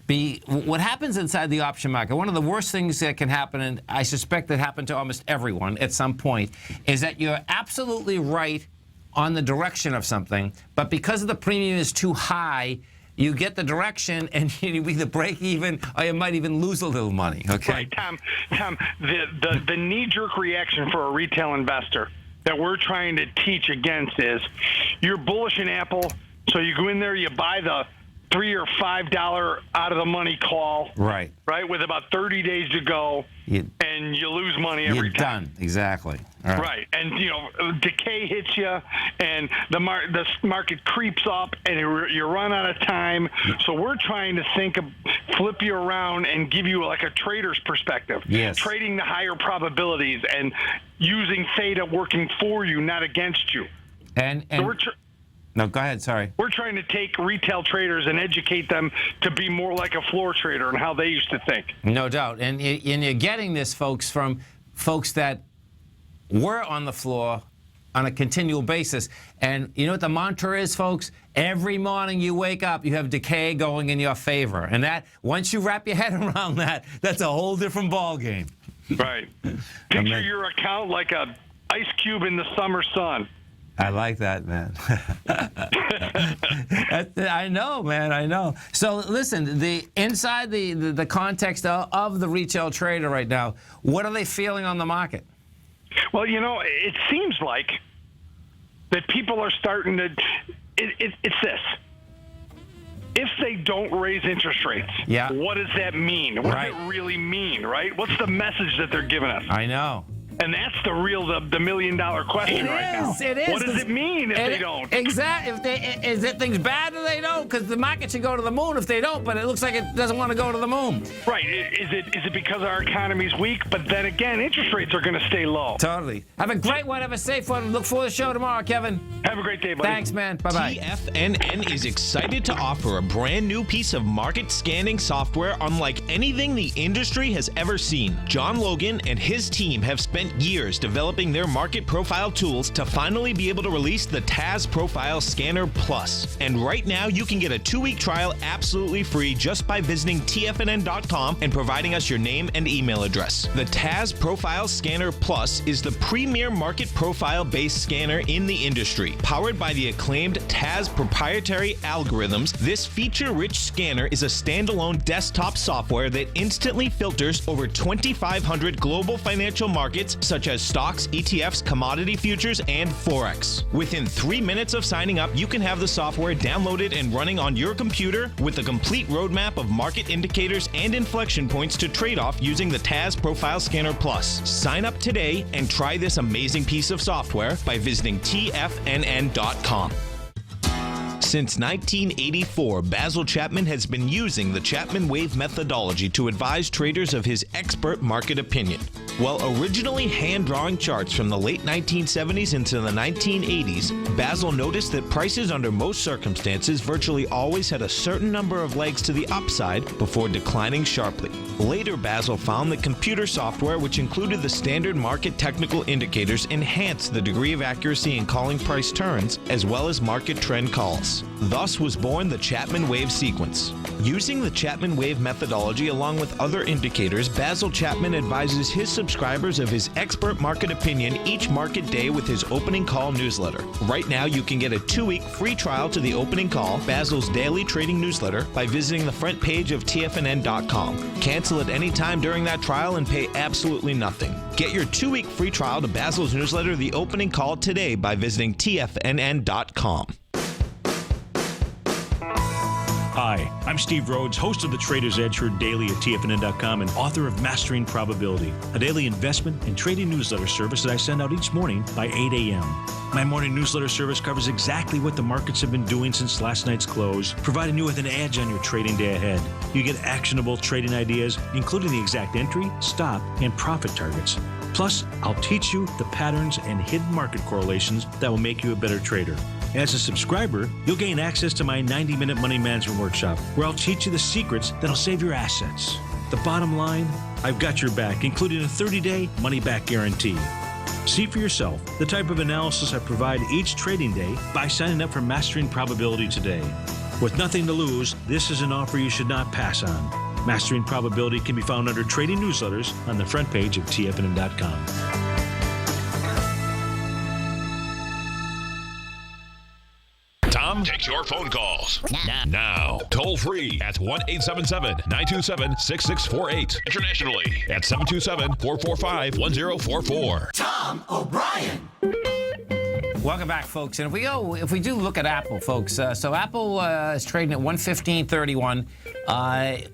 B: be... What happens inside the option market, one of the worst things that can happen, and I suspect that happened to almost everyone at some point, is that you're absolutely right on the direction of something, but because the premium is too high, you get the direction and you either break even or you might even lose a little money, okay?
K: Right, Tom, the knee-jerk reaction for a retail investor that we're trying to teach against is you're bullish in Apple, so you go in there, you buy the $3 or $5 out of the money call,
B: right,
K: with about 30 days to go, and you lose money every
B: time. You're done, exactly.
K: All right, and decay hits you, and the market creeps up, and you run out of time. So we're trying to flip you around and give you like a trader's perspective.
B: Yes.
K: Trading the higher probabilities and using theta working for you, not against you.
B: And
K: so
B: no, go ahead. Sorry.
K: We're trying to take retail traders and educate them to be more like a floor trader and how they used to think.
B: No doubt. And you're getting this, folks, from folks that we're on the floor on a continual basis. And you know what the mantra is, folks? Every morning you wake up, you have decay going in your favor. And that, once you wrap your head around that, that's a whole different ballgame.
K: Right. Picture your account like a ice cube in the summer sun.
B: I like that, man. I know, man. I know. So listen, inside the context of the retail trader right now, what are they feeling on the market?
K: Well, it seems like that people are starting to. It's this. If they don't raise interest rates, what does that mean? What does it really mean, right? What's the message that they're giving us?
B: I know.
K: And that's the million-dollar question now.
B: It is.
K: What does it mean if they don't?
B: Exactly. Is it things bad if they don't? Because the market should go to the moon if they don't, but it looks like it doesn't want to go to the moon.
K: Right. Is it because our economy's weak? But then again, interest rates are going to stay low.
B: Totally. Have a great one. Have a safe one. Look for the show tomorrow, Kevin.
K: Have a great day, buddy.
B: Thanks, man. Bye-bye.
E: TFNN is excited to offer a brand new piece of market scanning software unlike anything the industry has ever seen. John Logan and his team have spent years developing their market profile tools to finally be able to release the TAS Profile Scanner Plus. And right now, you can get a 2-week trial absolutely free just by visiting TFNN.com and providing us your name and email address. The TAS Profile Scanner Plus is the premier market profile-based scanner in the industry. Powered by the acclaimed TAS proprietary algorithms, this feature-rich scanner is a standalone desktop software that instantly filters over 2,500 global financial markets such as stocks, ETFs, commodity futures, and Forex. Within 3 minutes of signing up, you can have the software downloaded and running on your computer with a complete roadmap of market indicators and inflection points to trade off using the TAS Profile Scanner Plus. Sign up today and try this amazing piece of software by visiting TFNN.com. Since 1984, Basil Chapman has been using the Chapman Wave methodology to advise traders of his expert market opinion. While originally hand-drawing charts from the late 1970s into the 1980s, Basil noticed that prices under most circumstances virtually always had a certain number of legs to the upside before declining sharply. Later, Basil found that computer software, which included the standard market technical indicators, enhanced the degree of accuracy in calling price turns, as well as market trend calls. Thus was born the Chapman Wave sequence. Using the Chapman Wave methodology along with other indicators, Basil Chapman advises his subscribers of his expert market opinion each market day with his opening call newsletter. Right now, you can get a 2-week free trial to the opening call, Basil's daily trading newsletter, by visiting the front page of TFNN.com. Cancel at any time during that trial and pay absolutely nothing. Get your 2-week free trial to Basil's newsletter, The Opening Call, today by visiting TFNN.com.
F: Hi, I'm Steve Rhodes, host of the Trader's Edge heard daily at TFNN.com and author of Mastering Probability, a daily investment and trading newsletter service that I send out each morning by 8 a.m. My morning newsletter service covers exactly what the markets have been doing since last night's close, providing you with an edge on your trading day ahead. You get actionable trading ideas, including the exact entry, stop, and profit targets. Plus, I'll teach you the patterns and hidden market correlations that will make you a better trader. As a subscriber, you'll gain access to my 90-minute money management workshop, where I'll teach you the secrets that'll save your assets. The bottom line, I've got your back, including a 30-day money-back guarantee. See for yourself the type of analysis I provide each trading day by signing up for Mastering Probability today. With nothing to lose, this is an offer you should not pass on. Mastering Probability can be found under Trading Newsletters on the front page of TFNN.com.
A: Tom takes your phone calls now. Toll free at 1-877-927-6648. Internationally at 727-445-1044.
L: Tom O'Brien.
B: Welcome back, folks. And if we do look at Apple, folks, so Apple is trading at 115.31.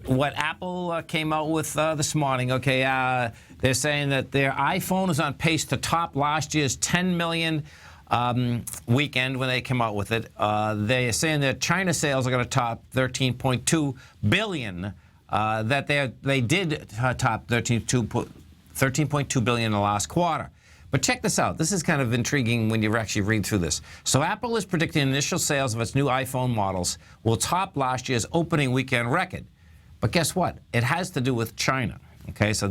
B: What Apple came out with this morning, okay, they're saying that their iPhone is on pace to top last year's 10 million weekend when they came out with it. They are saying that China sales are going to top 13.2 billion. That they did top 13.2 billion in the last quarter. But check this out. This is kind of intriguing when you actually read through this. So Apple is predicting initial sales of its new iPhone models will top last year's opening weekend record. But guess what? It has to do with China. Okay, so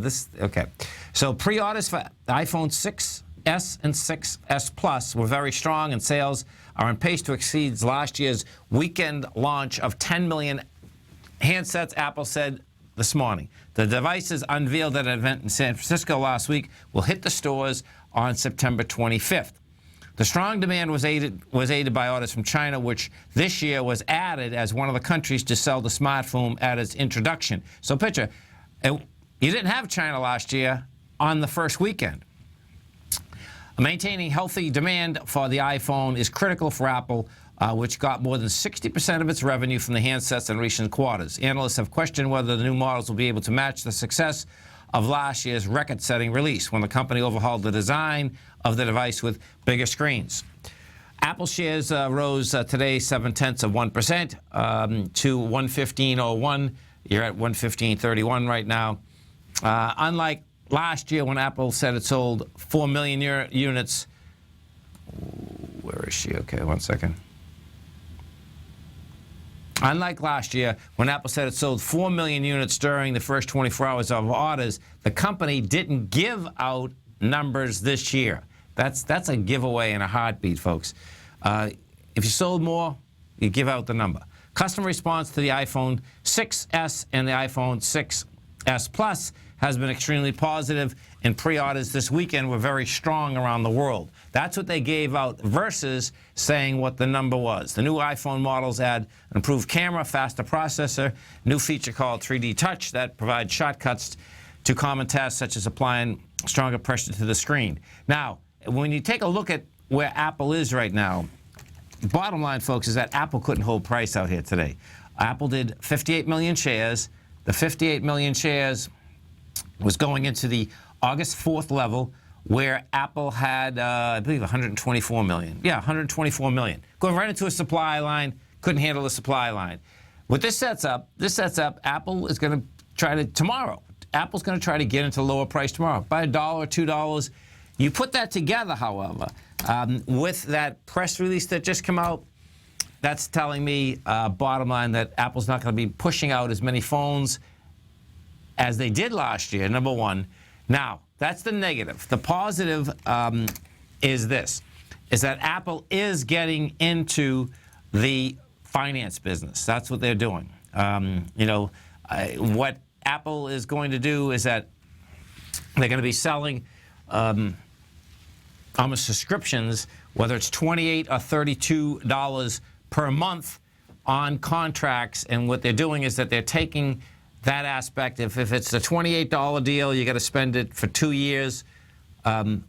B: pre-orders for iPhone 6 S and 6S Plus were very strong, and sales are on pace to exceed last year's weekend launch of 10 million handsets, Apple said this morning. The devices unveiled at an event in San Francisco last week will hit the stores on September 25th. The strong demand was aided by orders from China, which this year was added as one of the countries to sell the smartphone at its introduction. So picture, you didn't have China last year on the first weekend. Maintaining healthy demand for the iPhone is critical for Apple, which got more than 60% of its revenue from the handsets in recent quarters. Analysts have questioned whether the new models will be able to match the success of last year's record-setting release, when the company overhauled the design of the device with bigger screens. Apple shares rose today 0.7% to 115.01. You're at 115.31 right now. Unlike last year, when Apple said it sold 4 million units. Where is she? Okay, one second. Unlike last year, when Apple said it sold 4 million units during the first 24 hours of orders, the company didn't give out numbers this year. That's a giveaway in a heartbeat, folks. If you sold more, you give out the number. Customer response to the iPhone 6S and the iPhone 6S Plus has been extremely positive, and pre-orders this weekend were very strong around the world. That's what they gave out versus saying what the number was. The new iPhone models add an improved camera, faster processor, new feature called 3D Touch that provides shortcuts to common tasks such as applying stronger pressure to the screen. Now, when you take a look at where Apple is right now, bottom line, folks, is that Apple couldn't hold price out here today. Apple did 58 million shares. The 58 million shares was going into the August 4th level, where Apple had, I believe, 124 million. Yeah, 124 million. Going right into a supply line, couldn't handle the supply line. What this sets up, Apple is going to try to, tomorrow, Apple's going to try to get into lower price tomorrow, by $1, $2. You put that together, however, with that press release that just came out, that's telling me, bottom line, that Apple's not going to be pushing out as many phones as they did last year, number one. Now, that's the negative. The positive is this, is that Apple is getting into the finance business. That's what they're doing. What Apple is going to do is that they're going to be selling almost subscriptions, whether it's $28 or $32 per month on contracts. And what they're doing is that they're taking that aspect. If it's a $28 deal, you got to spend it for 2 years,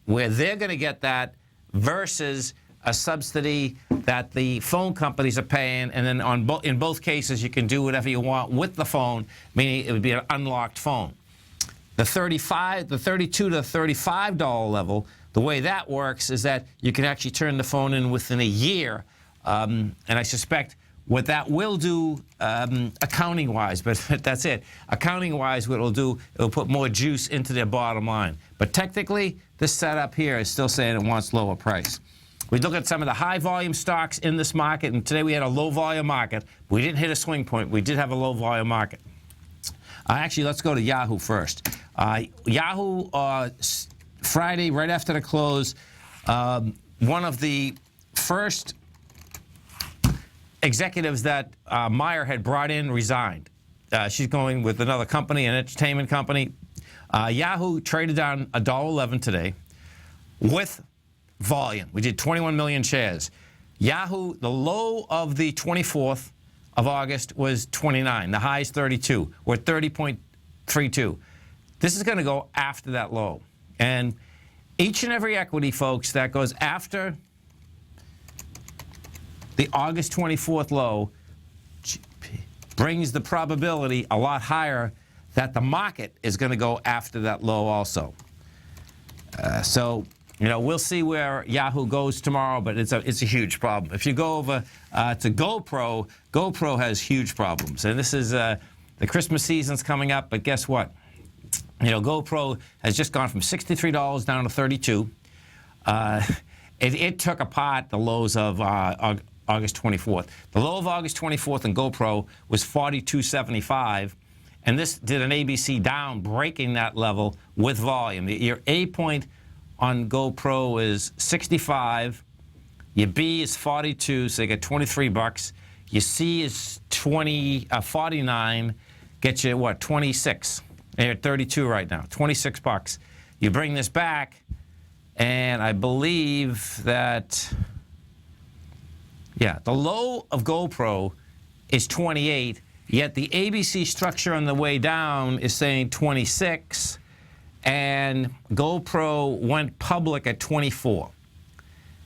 B: where they're going to get that versus a subsidy that the phone companies are paying, and then in both cases you can do whatever you want with the phone, meaning it would be an unlocked phone. The $32 to $35 level, the way that works is that you can actually turn the phone in within a year, and I suspect what that will do, accounting-wise, but that's it. Accounting-wise, what it'll do, it'll put more juice into their bottom line. But technically, this setup here is still saying it wants lower price. We look at some of the high-volume stocks in this market, and today we had a low-volume market. We didn't hit a swing point. We did have a low-volume market. Actually, let's go to Yahoo first. Yahoo, Friday, right after the close, one of the first executives that Meyer had brought in resigned. She's going with another company, an entertainment company. Yahoo traded down $1.11 today with volume. We did 21 million shares. Yahoo, the low of the 24th of August was 29. The high is 32. We're at 30.32. This is going to go after that low. And each and every equity, folks, that goes after the August 24th low brings the probability a lot higher that the market is going to go after that low also. So, we'll see where Yahoo goes tomorrow, but it's a huge problem. If you go over to GoPro, GoPro has huge problems. And this is the Christmas season's coming up, but guess what? GoPro has just gone from $63 down to $32. It took apart the lows of August 24th. The low of August 24th in GoPro was $42.75, and this did an ABC down, breaking that level with volume. Your 8-point on GoPro is 65. Your B is 42, so you get 23 bucks. Your C is 49, get you what, 26. You're at 32 right now, 26 bucks. You bring this back, and I believe that, yeah, the low of GoPro is 28, yet the ABC structure on the way down is saying 26, and GoPro went public at 24.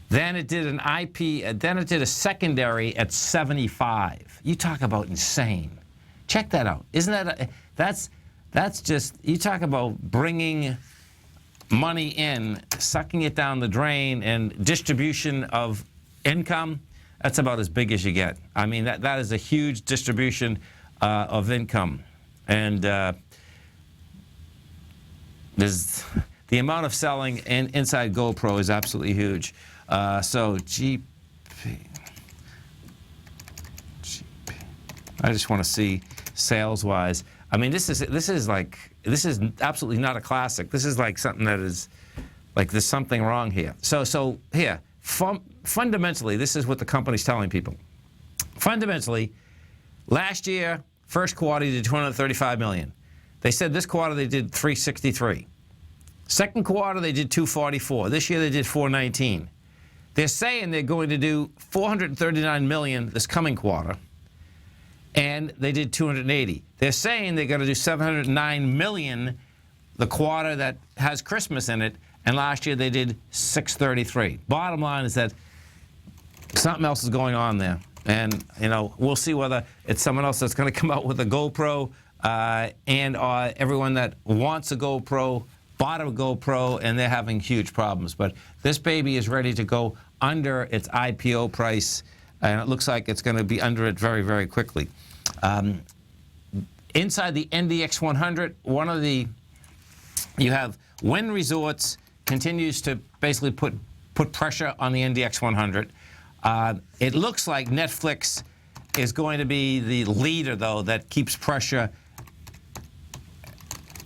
B: Then it did an IP, then it did a secondary at 75. You talk about insane. Check that out. Isn't that, that's just, you talk about bringing money in, sucking it down the drain, and distribution of income. That's about as big as you get. I mean, that is a huge distribution of income. And there's the amount of selling inside GoPro is absolutely huge. So GP. I just want to see sales-wise. I mean, this is absolutely not a classic. This is like something that is like there's something wrong here. So here, fundamentally, this is what the company's telling people. Fundamentally, last year, first quarter, they did $235 million. They said this quarter they did $363. Second quarter, they did $244. This year, they did $419. They're saying they're going to do $439 million this coming quarter, and they did $280. They're saying they're going to do $709 million the quarter that has Christmas in it, and last year they did $633. Bottom line is that something else is going on there, and we'll see whether it's someone else that's going to come out with a GoPro, and everyone that wants a GoPro bought a GoPro, and they're having huge problems. But this baby is ready to go under its IPO price, and it looks like it's going to be under it very, very quickly. Inside the NDX 100, you have Wynn Resorts continues to basically put pressure on the NDX 100. It looks like Netflix is going to be the leader, though, that keeps pressure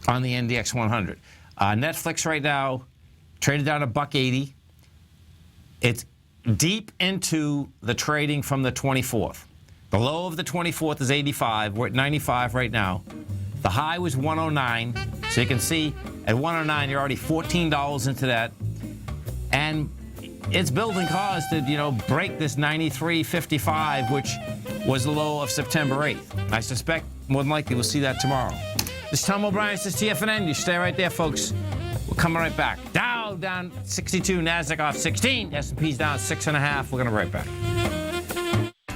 B: on the NDX 100. Netflix right now, traded down to $1.80. It's deep into the trading from the 24th. The low of the 24th is 85. We're at 95 right now. The high was 109. So you can see at 109, you're already $14 into that. And it's building cause to, break this 93.55, which was the low of September 8th. I suspect more than likely we'll see that tomorrow. This is Tom O'Brien. This is TFNN. You stay right there, folks. We're coming right back. Dow down 62, NASDAQ off 16, S&P's down 6.5. We're going to be right back.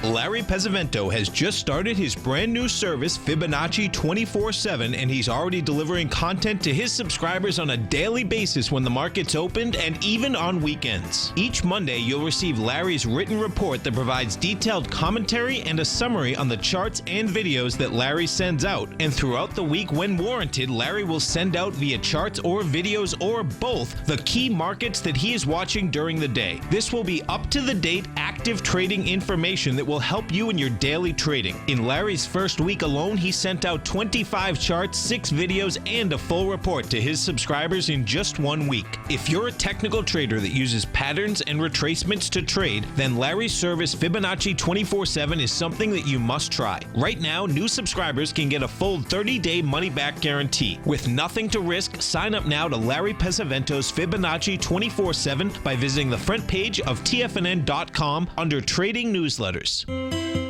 E: Larry Pesavento has just started his brand new service, Fibonacci 24/7, and he's already delivering content to his subscribers on a daily basis when the market's opened and even on weekends. Each Monday, you'll receive Larry's written report that provides detailed commentary and a summary on the charts and videos that Larry sends out. And throughout the week, when warranted, Larry will send out via charts or videos or both the key markets that he is watching during the day. This will be up-to-the-date, active trading information that will help you in your daily trading. In Larry's first week alone, he sent out 25 charts, 6 videos, and a full report to his subscribers in just 1 week. If you're a technical trader that uses patterns and retracements to trade, then Larry's service Fibonacci 24/7 is something that you must try. Right now, new subscribers can get a full 30-day money-back guarantee. With nothing to risk, sign up now to Larry Pesavento's Fibonacci 24/7 by visiting the front page of TFNN.com under Trading Newsletters.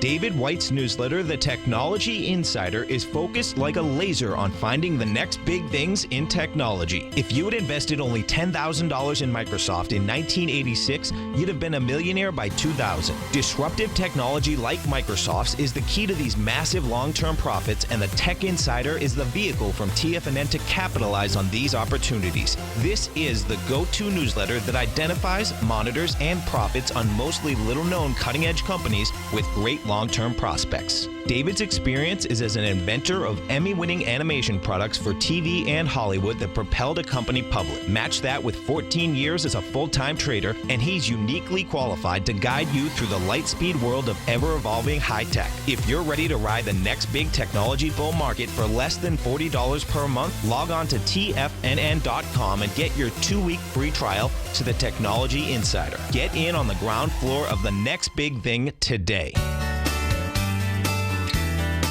E: David White's newsletter, The Technology Insider, is focused like a laser on finding the next big things in technology. If you had invested only $10,000 in Microsoft in 1986, you'd have been a millionaire by 2000. Disruptive technology like Microsoft's is the key to these massive long-term profits, and the Tech Insider is the vehicle from TFNN to capitalize on these opportunities. This is the go-to newsletter that identifies, monitors, and profits on mostly little-known cutting-edge companies with great long-term prospects. David's experience is as an inventor of Emmy-winning animation products for TV and Hollywood that propelled a company public. Match that with 14 years as a full-time trader, and he's uniquely qualified to guide you through the light-speed world of ever-evolving high-tech. If you're ready to ride the next big technology bull market for less than $40 per month, log on to TFNN.com and get your 2-week free trial to the Technology Insider. Get in on the ground floor of the next big thing today.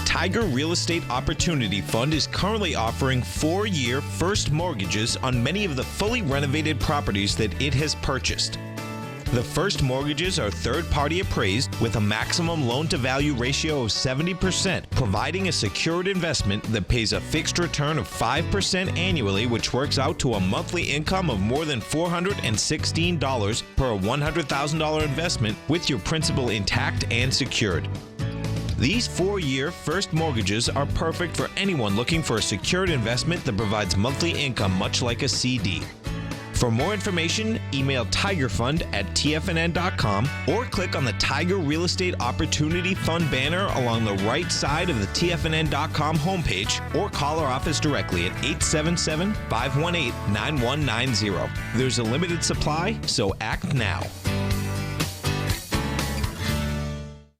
E: Tiger Real Estate Opportunity Fund is currently offering 4-year first mortgages on many of the fully renovated properties that it has purchased. The first mortgages are third-party appraised with a maximum loan-to-value ratio of 70%, providing a secured investment that pays a fixed return of 5% annually, which works out to a monthly income of more than $416 per $100,000 investment with your principal intact and secured. These 4-year first mortgages are perfect for anyone looking for a secured investment that provides monthly income much like a CD. For more information, email tigerfund@tfnn.com or click on the Tiger Real Estate Opportunity Fund banner along the right side of the tfnn.com homepage, or call our office directly at 877-518-9190. There's a limited supply, so act now.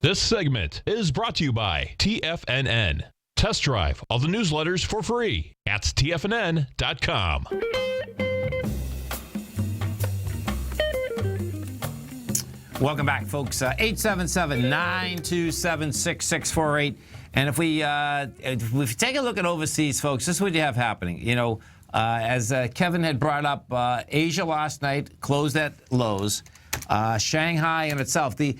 A: This segment is brought to you by TFNN. Test drive all the newsletters for free at tfnn.com.
B: Welcome back, folks. 877-927-6648. And if we take a look at overseas, folks, this is what you have happening. You know, as Kevin had brought up, Asia last night closed at lows. Shanghai in itself, the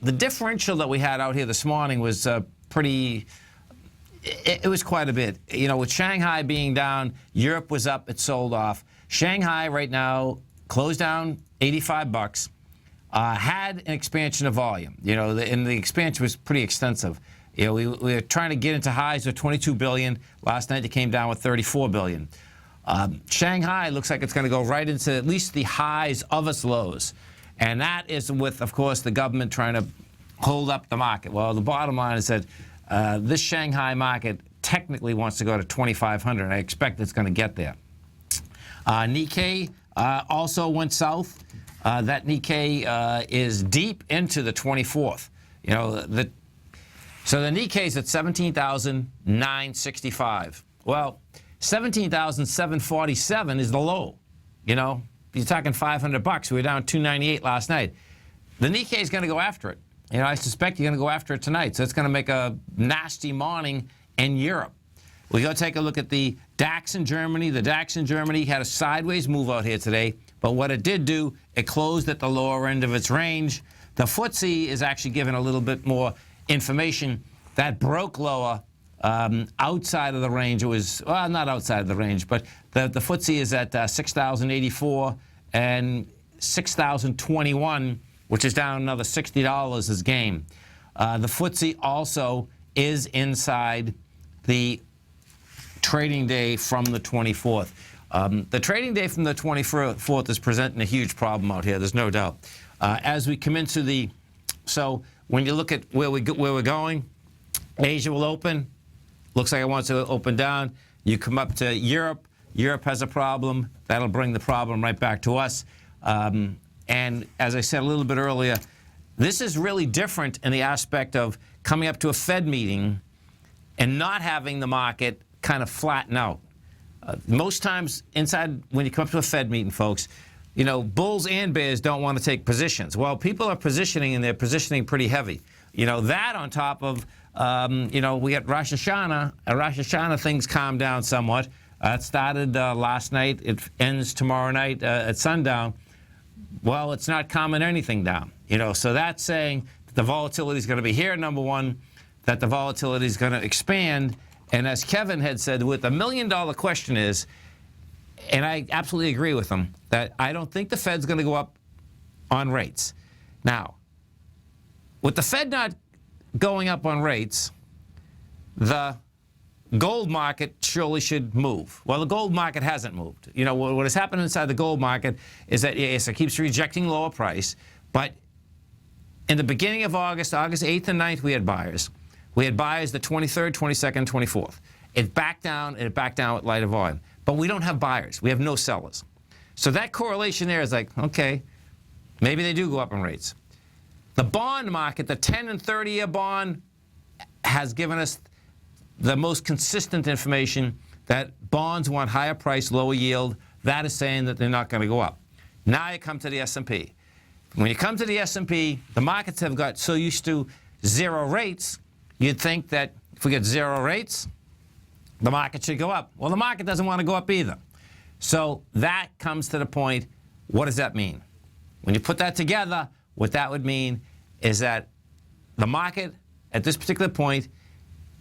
B: differential that we had out here this morning was pretty. It was quite a bit. You know, with Shanghai being down, Europe was up. It sold off. Shanghai right now closed down $85. Had an expansion of volume, you know, and the expansion was pretty extensive. You know, we were trying to get into highs of 22 billion. Last night it came down with 34 billion. Shanghai looks like it's going to go right into at least the highs of its lows. And that is with, of course, the government trying to hold up the market. Well, the bottom line is that this Shanghai market technically wants to go to 2,500, and I expect it's going to get there. Nikkei also went south. That Nikkei is deep into the 24th. You know, so the Nikkei's at 17,965. Well, 17,747 is the low. You know, you're talking $500. We were down 298 last night. The Nikkei is going to go after it. You know, I suspect you're going to go after it tonight. So it's going to make a nasty morning in Europe. We go take a look at the DAX in Germany. The DAX in Germany had a sideways move out here today. But what it did do, it closed at the lower end of its range. The FTSE is actually given a little bit more information. That broke lower outside of the range. It was, well, not outside of the range, but the FTSE is at 6,084 and 6,021, which is down another $60 as game. The FTSE also is inside the trading day from the 24th. The trading day from the 24th is presenting a huge problem out here. There's no doubt. As we come into the, so when you look at where we're going, Asia will open. Looks like it wants to open down. You come up to Europe. Europe has a problem. That'll bring the problem right back to us. And as I said a little bit earlier, this is really different in the aspect of coming up to a Fed meeting and not having the market kind of flatten out. Most times inside, when you come up to a Fed meeting, folks, you know, bulls and bears don't want to take positions. Well, people are positioning, and they're positioning pretty heavy. You know, that on top of, you know, we got Rosh Hashanah. Rosh Hashanah, things calmed down somewhat. It started last night. It ends tomorrow night at sundown. Well, it's not calming anything down. You know, so that's saying that the volatility is going to be here, number one, that the volatility is going to expand. And as Kevin had said, what the $1 million question is, and I absolutely agree with him, that I don't think the Fed's going to go up on rates. Now, with the Fed not going up on rates, the gold market surely should move. Well, the gold market hasn't moved. You know, what has happened inside the gold market is that, yes, it keeps rejecting lower price, but In the beginning of August 8th and 9th, we had buyers. We had buyers the 23rd, 22nd, 24th. It backed down, and it backed down with lighter volume. But we don't have buyers. We have no sellers. So that correlation there is like, okay, maybe they do go up in rates. The bond market, the 10 and 30-year bond, has given us the most consistent information that bonds want higher price, lower yield. That is saying that they're not going to go up. Now you come to the S&P. When you come to the S&P, the markets have got so used to zero rates, you'd think that if we get zero rates, the market should go up. Well, the market doesn't want to go up either. So that comes to the point, what does that mean? When you put that together, what that would mean is that the market at this particular point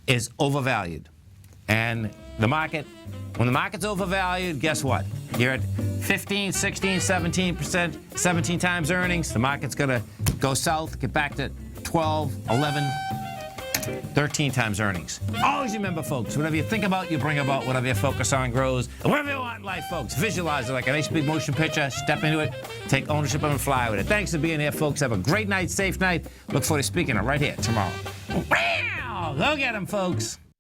B: is overvalued. And the market, when the market's overvalued, guess what? You're at 15, 16, 17%, 17 times earnings. The market's going to go south, get back to 12, 11, 13 times earnings. Always remember, folks, whatever you think about, you bring about. Whatever you focus on grows. And whatever you want in life, folks, visualize it like a nice big motion picture. Step into it. Take ownership of it and fly with it. Thanks for being here, folks. Have a great night, safe night. Look forward to speaking right here tomorrow. Wow! Go get them, folks.